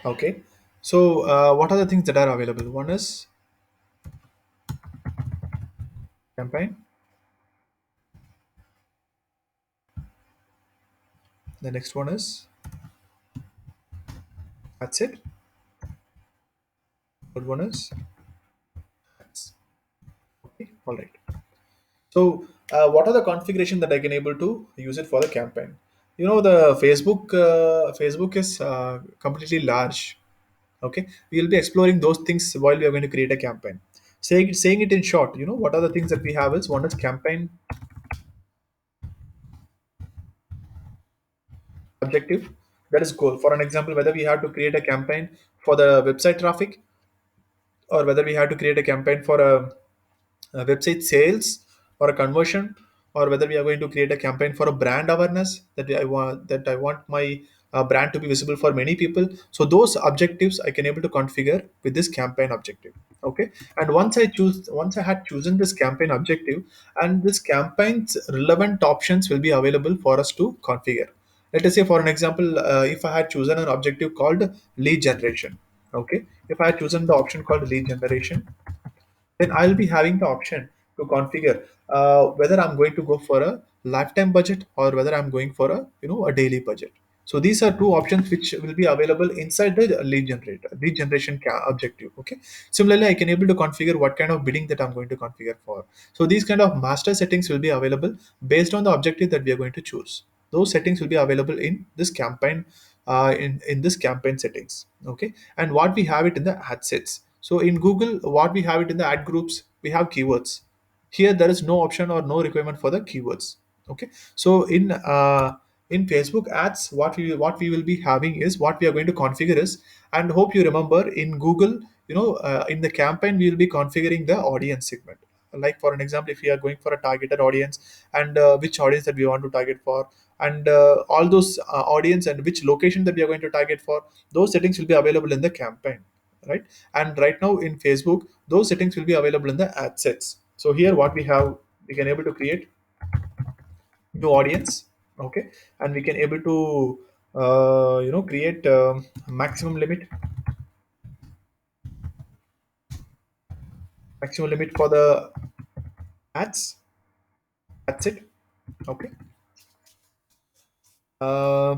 Okay, so what are the things that are available? One is campaign. The next one is ad set. Third one is ads. Okay, all right. So, what are the configuration that I can able to use it for the campaign? The Facebook is completely large. Okay, we will be exploring those things while we are going to create a campaign. Saying it in short, what are the things that we have is one is campaign objective, that is goal. For an example, whether we have to create a campaign for the website traffic, or whether we have to create a campaign for a website sales or a conversion, or whether we are going to create a campaign for a brand awareness, that I want my brand to be visible for many people. So those objectives I can able to configure with this campaign objective. Okay, and once I had chosen this campaign objective, and this campaign's relevant options will be available for us to configure. Let us say, for an example, if I had chosen an objective called lead generation. Okay, if I had chosen the option called lead generation, then I'll be having the option to configure whether I'm going to go for a lifetime budget, or whether I'm going for a daily budget. So these are two options which will be available inside the lead generation objective. Okay. Similarly, I can able to configure what kind of bidding that I'm going to configure for. So these kind of master settings will be available based on the objective that we are going to choose. Those settings will be available in this campaign, in this campaign settings. Okay, and what we have it in the ad sets. So in Google, what we have it in the ad groups, we have keywords. Here there is no option or no requirement for the keywords. Okay. So in Facebook ads, what we will be having is, what we are going to configure is, and hope you remember in Google, in the campaign we will be configuring the audience segment. Like for an example, if we are going for a targeted audience, and which audience that we want to target for, and all those audience and which location that we are going to target for, those settings will be available in the campaign, right? And right now in Facebook, those settings will be available in the ad sets. So here what we have, we can able to create new audience. Okay. And we can able to create maximum limit for the ads. That's it. Okay. uh,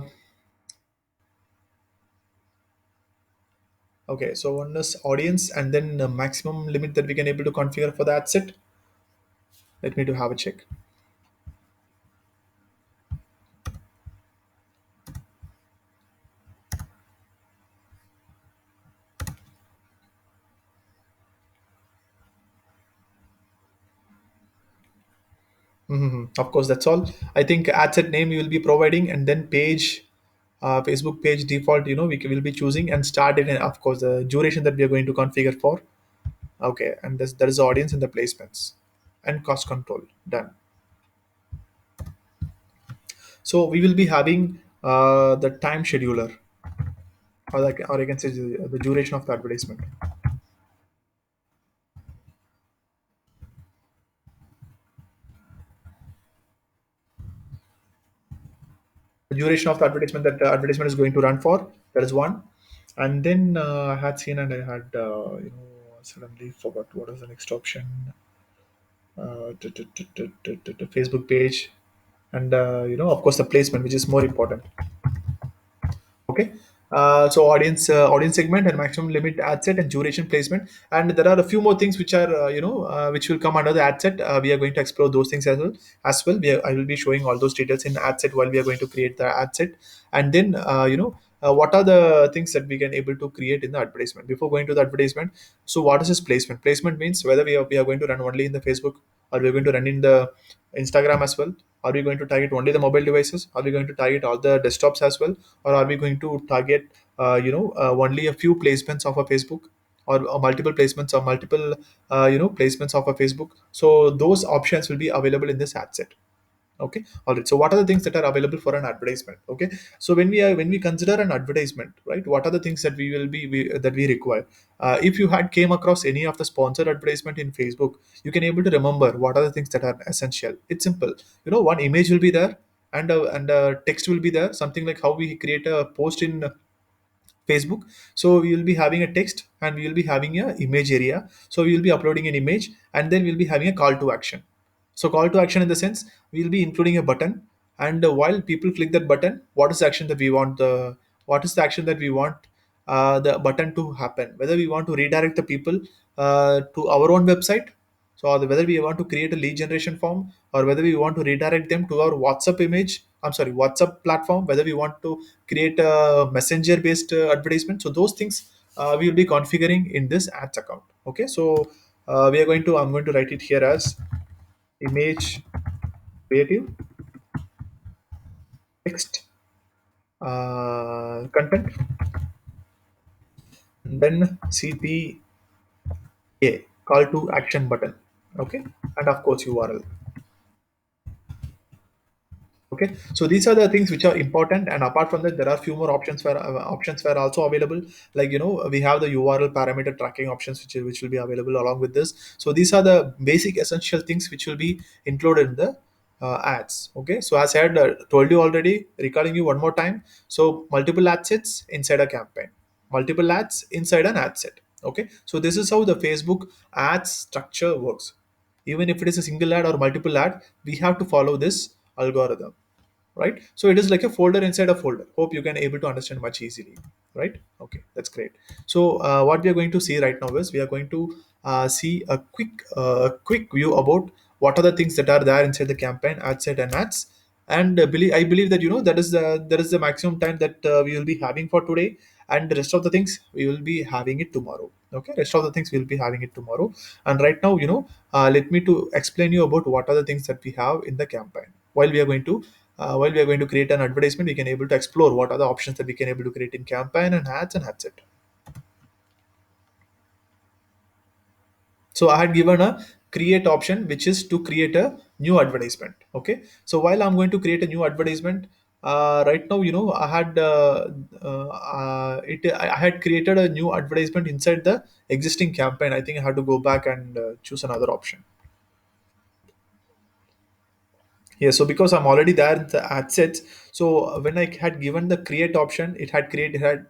okay, so one is audience, and then the maximum limit that we can able to configure for the ad set. Let me to have a check. Of course, that's all. I think ad set name you will be providing, and then page, Facebook page default, will be choosing and start it, and of course the duration that we are going to configure for. Okay, and there is the audience and the placements and cost control done. So we will be having the time scheduler, or I can say the duration of the advertisement. The duration of the advertisement that the advertisement is going to run for. That is one. And then I had seen, and I had suddenly forgot what was the next option. Facebook page, and of course the placement, which is more important. Okay. So audience segment and maximum limit ad set and duration placement, and there are a few more things which are which will come under the ad set. We are going to explore those things as well. I will be showing all those details in ad set while we are going to create the ad set. And then what are the things that we can able to create in the advertisement before going to the advertisement. So what is this placement means, whether we are going to run only in the Facebook, or we are going to run in the Instagram as well. Are we going to target only the mobile devices? Are we going to target all the desktops as well? Or are we going to target only a few placements of a Facebook, or multiple placements, or multiple placements of a Facebook? So those options will be available in this ad set. Okay. All right. So what are the things that are available for an advertisement? Okay. So when we consider an advertisement, right, what are the things that that we require? If you had came across any of the sponsored advertisement in Facebook, you can able to remember what are the things that are essential. It's simple. One image will be there, and text will be there, something like how we create a post in Facebook. So we will be having a text, and we will be having a image area. So we will be uploading an image, and then we'll be having a call to action. So call to action in the sense, we'll be including a button, and while people click that button, what is the action that we want the button to happen? Whether we want to redirect the people to our own website, so whether we want to create a lead generation form, or whether we want to redirect them to our WhatsApp image. I'm sorry, WhatsApp platform. Whether we want to create a messenger based advertisement. So those things we will be configuring in this ads account. Okay. So I'm going to write it here as image creative text content, then CTA, call to action button. Okay. And of course URL. Okay. So these are the things which are important, and apart from that, there are few more options were also available. Like, we have the URL parameter tracking options, which will be available along with this. So these are the basic essential things which will be included in the ads. Okay. So as I had told you already, recalling you one more time. So multiple ad sets inside a campaign, multiple ads inside an ad set. Okay. So this is how the Facebook ads structure works. Even if it is a single ad or multiple ad, we have to follow this algorithm, right? So it is like a folder inside a folder. Hope you can able to understand much easily, right? Okay, that's great. So what we are going to see right now is, we are going to see a quick view about what are the things that are there inside the campaign ad set and ads. And I believe that that is the maximum time that we will be having for today. and the rest of the things we will be having it tomorrow. Okay, rest of the things we'll be having it tomorrow. And right now, let me to explain you about what are the things that we have in the campaign. While we are going to create an advertisement, we can able to explore what are the options that we can able to create in campaign and ads, and that's it. So I had given a create option, which is to create a new advertisement. Okay. So while I'm going to create a new advertisement, right now, I had I had created a new advertisement inside the existing campaign. I think I had to go back and choose another option. Yeah. So because I'm already there in the ad sets, so when I had given the create option, it had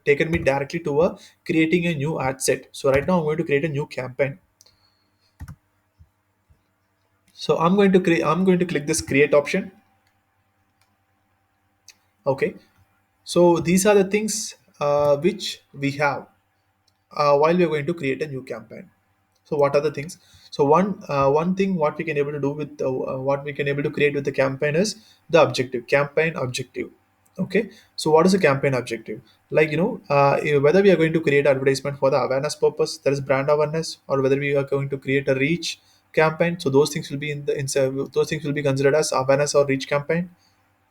taken me directly to a creating a new ad set. So right now I'm going to create a new campaign. So I'm going to click this create option. Okay. So these are the things which we have while we are going to create a new campaign. So what are the things? So one thing what we can able to do with what we can able to create with the campaign is the objective, campaign objective. Okay. So what is the campaign objective? Like, whether we are going to create advertisement for the awareness purpose, that is brand awareness, or whether we are going to create a reach campaign. So those things will be those things will be considered as awareness or reach campaign.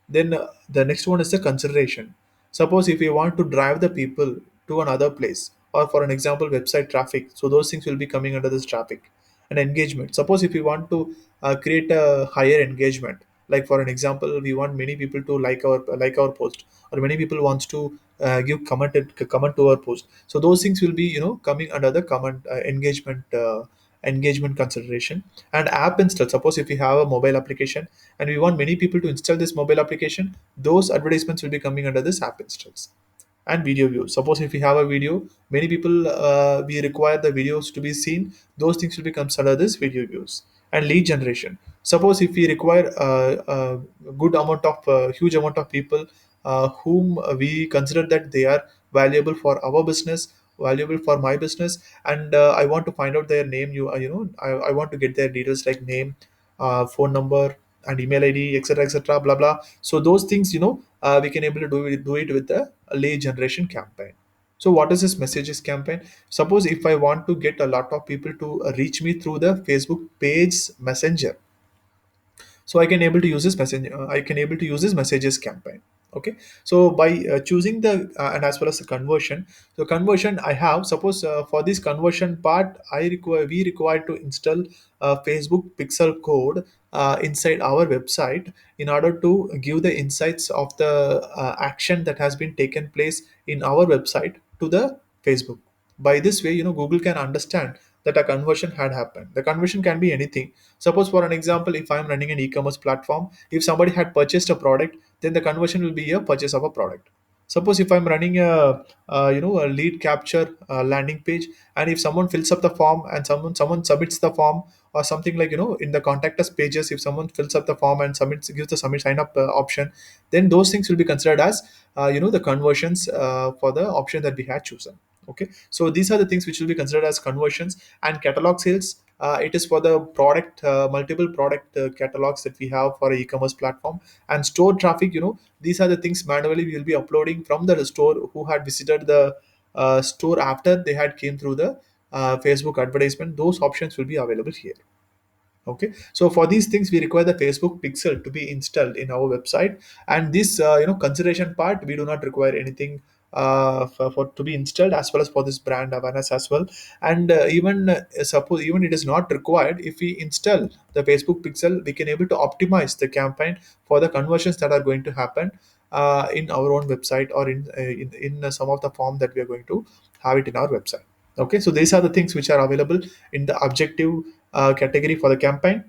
Then the next one is the consideration. Suppose if we want to drive the people to another place, or for an example, website traffic, so those things will be coming under this traffic. And engagement. Suppose if we want to create a higher engagement, like for an example, we want many people to like our post, or many people wants to give comment to our post. So those things will be coming under the comment engagement consideration. And app install. Suppose if we have a mobile application and we want many people to install this mobile application, those advertisements will be coming under this app installs. And video views. Suppose if we have a video, many people we require the videos to be seen, those things will be considered this video views. And lead generation. Suppose if we require a good amount of huge amount of people whom we consider that they are valuable for our business, valuable for my business, and I want to find out their name. I want to get their details like name, phone number, and email ID, etc., etc., blah blah. So those things, we can able to do it with the lead generation campaign. So what is this messages campaign? Suppose if I want to get a lot of people to reach me through the Facebook page messenger, so I can able to use this I can able to use this messages campaign. Okay. So by choosing the and as well as the conversion, so conversion I have, suppose for this conversion part, we require to install Facebook pixel code inside our website in order to give the insights of the action that has been taken place in our website to the Facebook. By this way, Google can understand that a conversion had happened. The conversion can be anything. Suppose for an example, if I'm running an e-commerce platform, if somebody had purchased a product, then the conversion will be a purchase of a product. Suppose if I'm running a lead capture landing page, and if someone fills up the form and someone submits the form, or something like, in the contact us pages, if someone fills up the form and submits gives the submit sign up option, then those things will be considered as the conversions for the option that we had chosen. Okay. So these are the things which will be considered as conversions. And catalog sales, it is for the product multiple product catalogs that we have for an e-commerce platform. And store traffic, these are the things manually we will be uploading from the store who had visited the store after they had came through the Facebook advertisement. Those options will be available here. Okay. So for these things, we require the Facebook pixel to be installed in our website. And this consideration part, we do not require anything for to be installed, as well as for this brand awareness as well. And even suppose even it is not required, if we install the Facebook pixel, we can able to optimize the campaign for the conversions that are going to happen in our own website, or in some of the form that we are going to have it in our website. Okay. So these are the things which are available in the objective category for the campaign.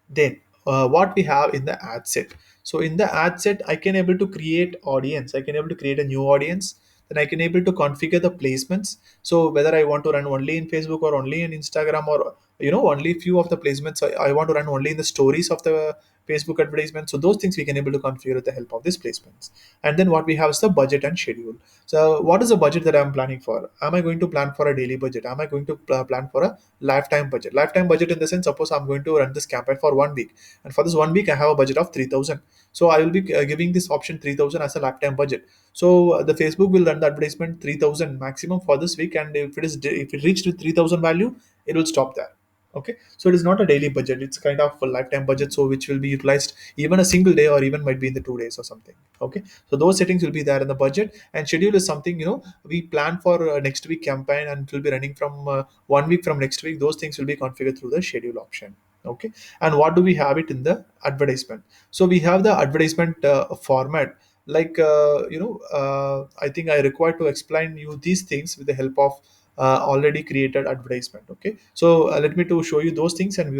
Then what we have in the ad set. So in the ad set, I can able to create audience, I can able to create a new audience. Then I can able to configure the placements. So whether I want to run only in Facebook, or only in Instagram, or only few of the placements I want to run only in the stories of the Facebook advertisement. So those things we can able to configure with the help of these placements. And then what we have is the budget and schedule. So what is the budget that I'm planning for? Am I going to plan for a daily budget? Am I going to plan for a lifetime budget? Lifetime budget in the sense, suppose I'm going to run this campaign for 1 week, and for this 1 week I have a budget of 3,000. So I will be giving this option 3,000 as a lifetime budget. So the Facebook will run the advertisement 3,000 maximum for this week, and if it reached with 3,000 value, it will stop there. Okay, so it is not a daily budget, it's kind of a lifetime budget, so which will be utilized even a single day or even might be in the 2 days or something. Okay, so those settings will be there in the budget. And schedule is something, we plan for next week campaign, and it will be running from 1 week from next week. Those things will be configured through the schedule option. Okay, and what do we have it in the advertisement? So we have the advertisement format, like I think I require to explain you these things with the help of already created advertisement. Okay, so let me to show you those things, and we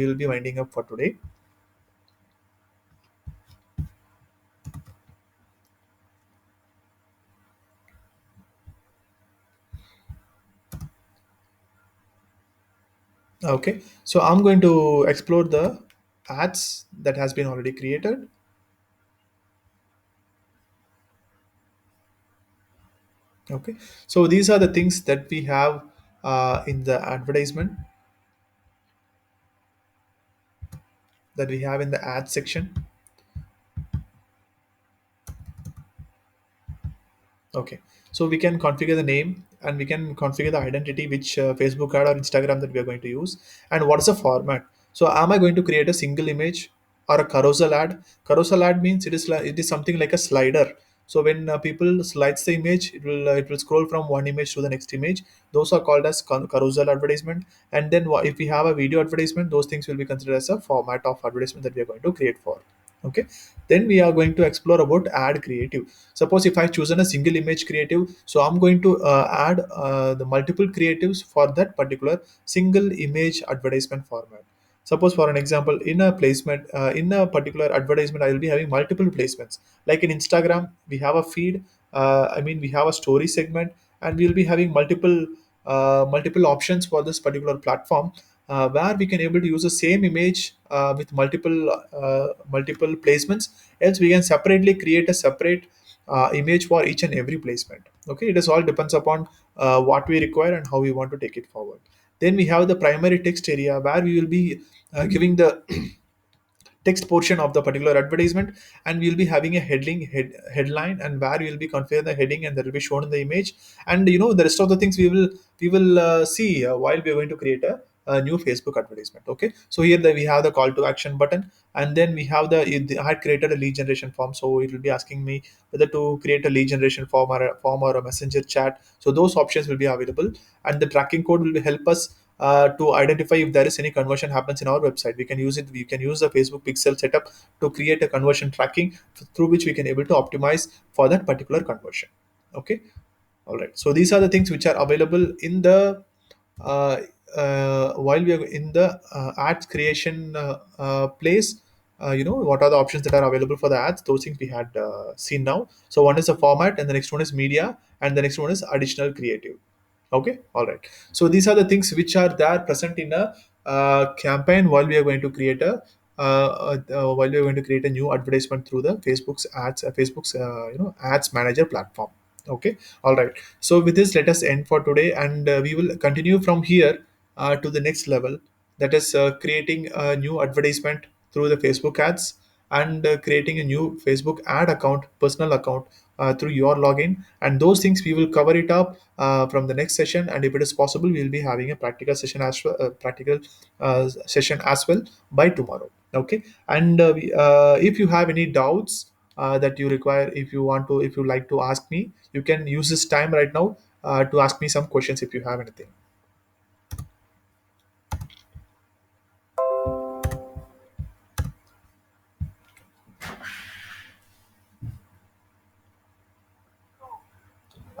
will be winding up for today. Okay, so I'm going to explore the ads that has been already created. Okay, so these are the things that we have in the advertisement, that we have in the ad section. Okay, so we can configure the name, and we can configure the identity, which Facebook ad or Instagram that we are going to use, and what is the format. So, am I going to create a single image or a carousel ad? Carousel ad means it is something like a slider. So when people slides the image, it will scroll from one image to the next image. Those are called as carousel advertisement. And then if we have a video advertisement, those things will be considered as a format of advertisement that we are going to create for. Okay, then we are going to explore about ad creative. Suppose if I chosen a single image creative, so I'm going to add the multiple creatives for that particular single image advertisement format. Suppose for an example, in a placement, in a particular advertisement, I will be having multiple placements. Like in Instagram, we have a feed, we have a story segment, and we'll be having multiple options for this particular platform, where we can able to use the same image with multiple placements. Else we can separately create a separate image for each and every placement. Okay, it is all depends upon what we require and how we want to take it forward. Then we have the primary text area, where we will be giving the text portion of the particular advertisement, and we'll be having a headline, and where we'll be configuring the heading, and that will be shown in the image. And the rest of the things we will see while we are going to create a new Facebook advertisement. Okay, so here we have the call to action button, and then we have I had created a lead generation form, so it will be asking me whether to create a lead generation form or a messenger chat. So those options will be available, and the tracking code will help us to identify if there is any conversion happens in our website. We can use it. We can use the Facebook pixel setup to create a conversion tracking, through which we can able to optimize for that particular conversion. Okay, all right, so these are the things which are available in the uh, while we are in the ads creation place. What are the options that are available for the ads? Those things we had seen now. So one is the format, and the next one is media, and the next one is additional creative. Okay, all right, so these are the things which are there present in a campaign while we are going to create a new advertisement through the Facebook's ads manager platform. Okay, all right, so with this, let us end for today, and we will continue from here to the next level, that is creating a new advertisement through the Facebook ads, and creating a new Facebook ad account, personal account, through your login. And those things we will cover it up from the next session, and if it is possible, we will be having a practical session as well, session as well by tomorrow. Okay, and if you have any doubts that you require, if you like to ask me, you can use this time right now to ask me some questions if you have anything.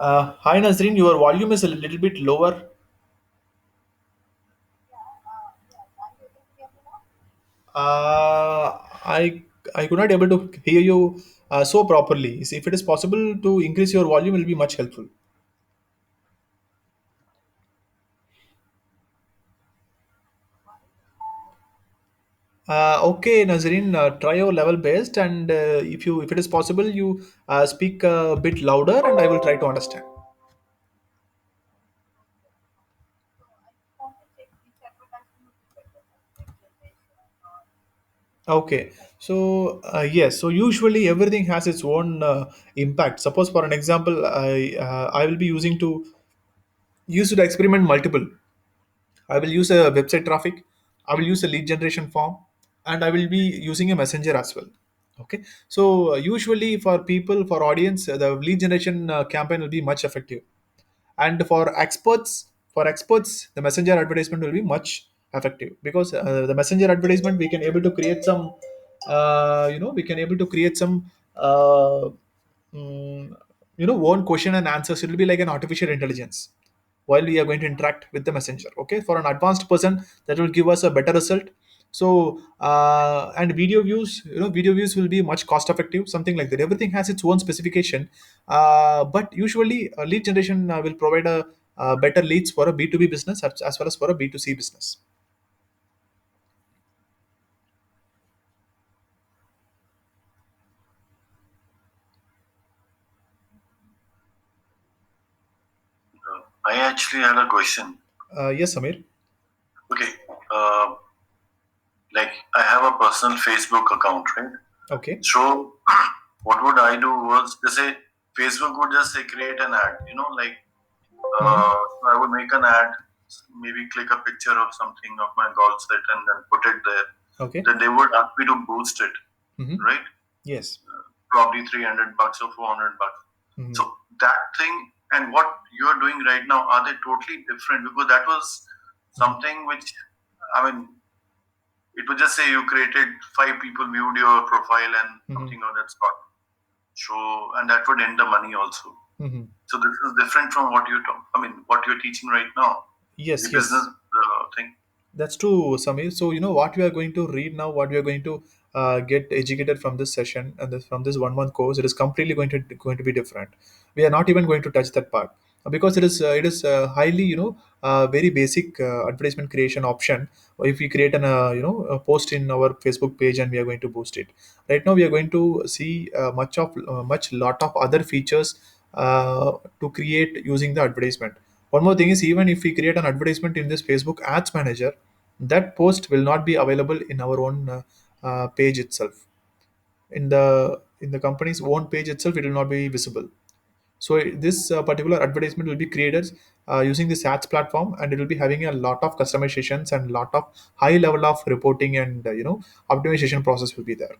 Hi Nazreen, your volume is a little bit lower. Uh, i i could not able to hear you so properly. So if it is possible to increase your volume, it will be much helpful. Okay, Nazreen, try your level best, and if it is possible, you speak a bit louder, and I will try to understand. Okay, so yes, so usually everything has its own impact. Suppose, for an example, I will be using to use to experiment multiple. I will use a website traffic. I will use a lead generation form, and I will be using a messenger as well. Okay, so usually for people, for audience, the lead generation campaign will be much effective, and for experts the messenger advertisement will be much effective, because the messenger advertisement we can able to create some we can able to create some mm, one question and answers. It will be like an artificial intelligence while we are going to interact with the messenger. Okay, for an advanced person, that will give us a better result. So and video views will be much cost effective, something like that. Everything has its own specification, but usually lead generation will provide a better leads for a B2B business, as well as for a B2C business. I actually had a question. Yes, Samir. Okay, uh, like I have a personal Facebook account, right? Okay. So what would I do was to say Facebook would just say create an ad, like Hmm. I would make an ad, maybe click a picture of something of my golf set and then put it there. Okay. Then they would ask me to boost it, Hmm. right? Yes. Probably 300 bucks or 400 bucks. Hmm. So that thing and what you're doing right now, are they totally different? Because that was something which, I mean, it would just say you created 5 people viewed your profile and Hmm. something of that sort. So, and that would end the money also. Hmm. So this is different from what you talk. I mean, what you're teaching right now, the Yes, business yes. thing. That's true, Samir. So what we are going to read now, what we are going to get educated from this session and from this 1 month course, it is completely going to be different. We are not even going to touch that part, because it is highly very basic advertisement creation option. If we create a post in our Facebook page and we are going to boost it. Right now we are going to see much lot of other features to create using the advertisement. One more thing is, even if we create an advertisement in this Facebook Ads Manager, that post will not be available in our own page itself. In the company's own page itself, it will not be visible. So this particular advertisement will be created using this ads platform, and it will be having a lot of customizations and lot of high level of reporting and optimization process will be there.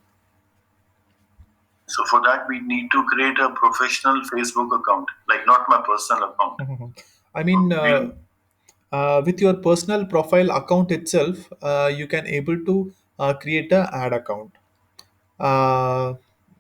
So for that, we need to create a professional Facebook account, like not my personal account. Mhm. I mean, We'll, with your personal profile account itself, you can able to create a ad account. uh,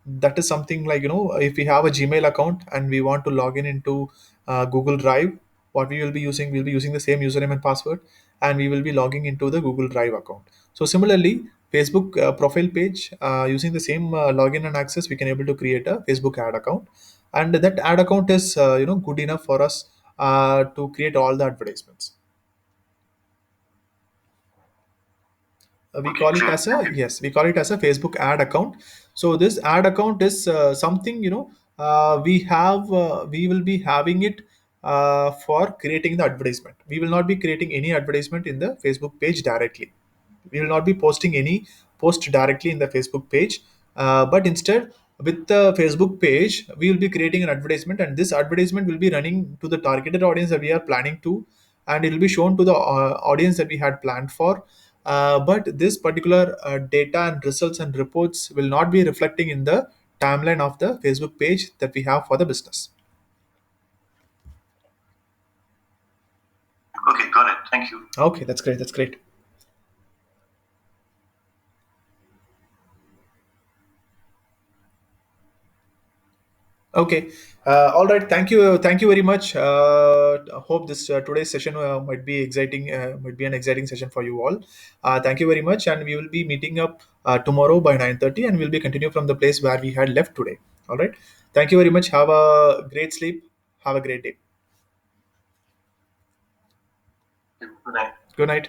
that is something like, if we have a Gmail account and we want to log in into Google Drive, what we will be using, we'll be using the same username and password, and we will be logging into the Google Drive account. So similarly, Facebook profile page, using the same login and access, we can able to create a Facebook ad account, and that ad account is good enough for us to create all the advertisements. We okay, call it clear. as Thank a, you. yes, we call it as a Facebook ad account. So this ad account is something, we will be having it for creating the advertisement. We will not be creating any advertisement in the Facebook page directly. We will not be posting any post directly in the Facebook page, but instead, with the Facebook page, we will be creating an advertisement, and this advertisement will be running to the targeted audience that we are planning to, and it will be shown to the audience that we had planned for. But this particular data and results and reports will not be reflecting in the timeline of the Facebook page that we have for the business. Okay, got it. Thank you. Okay, that's great. That's great. Okay. All right. Thank you. Thank you very much. Hope this today's session might be exciting. Might be an exciting session for you all. Thank you very much, and we will be meeting up tomorrow by 9:30, and we'll be continue from the place where we had left today. All right. Thank you very much. Have a great sleep. Have a great day. Good night. Good night.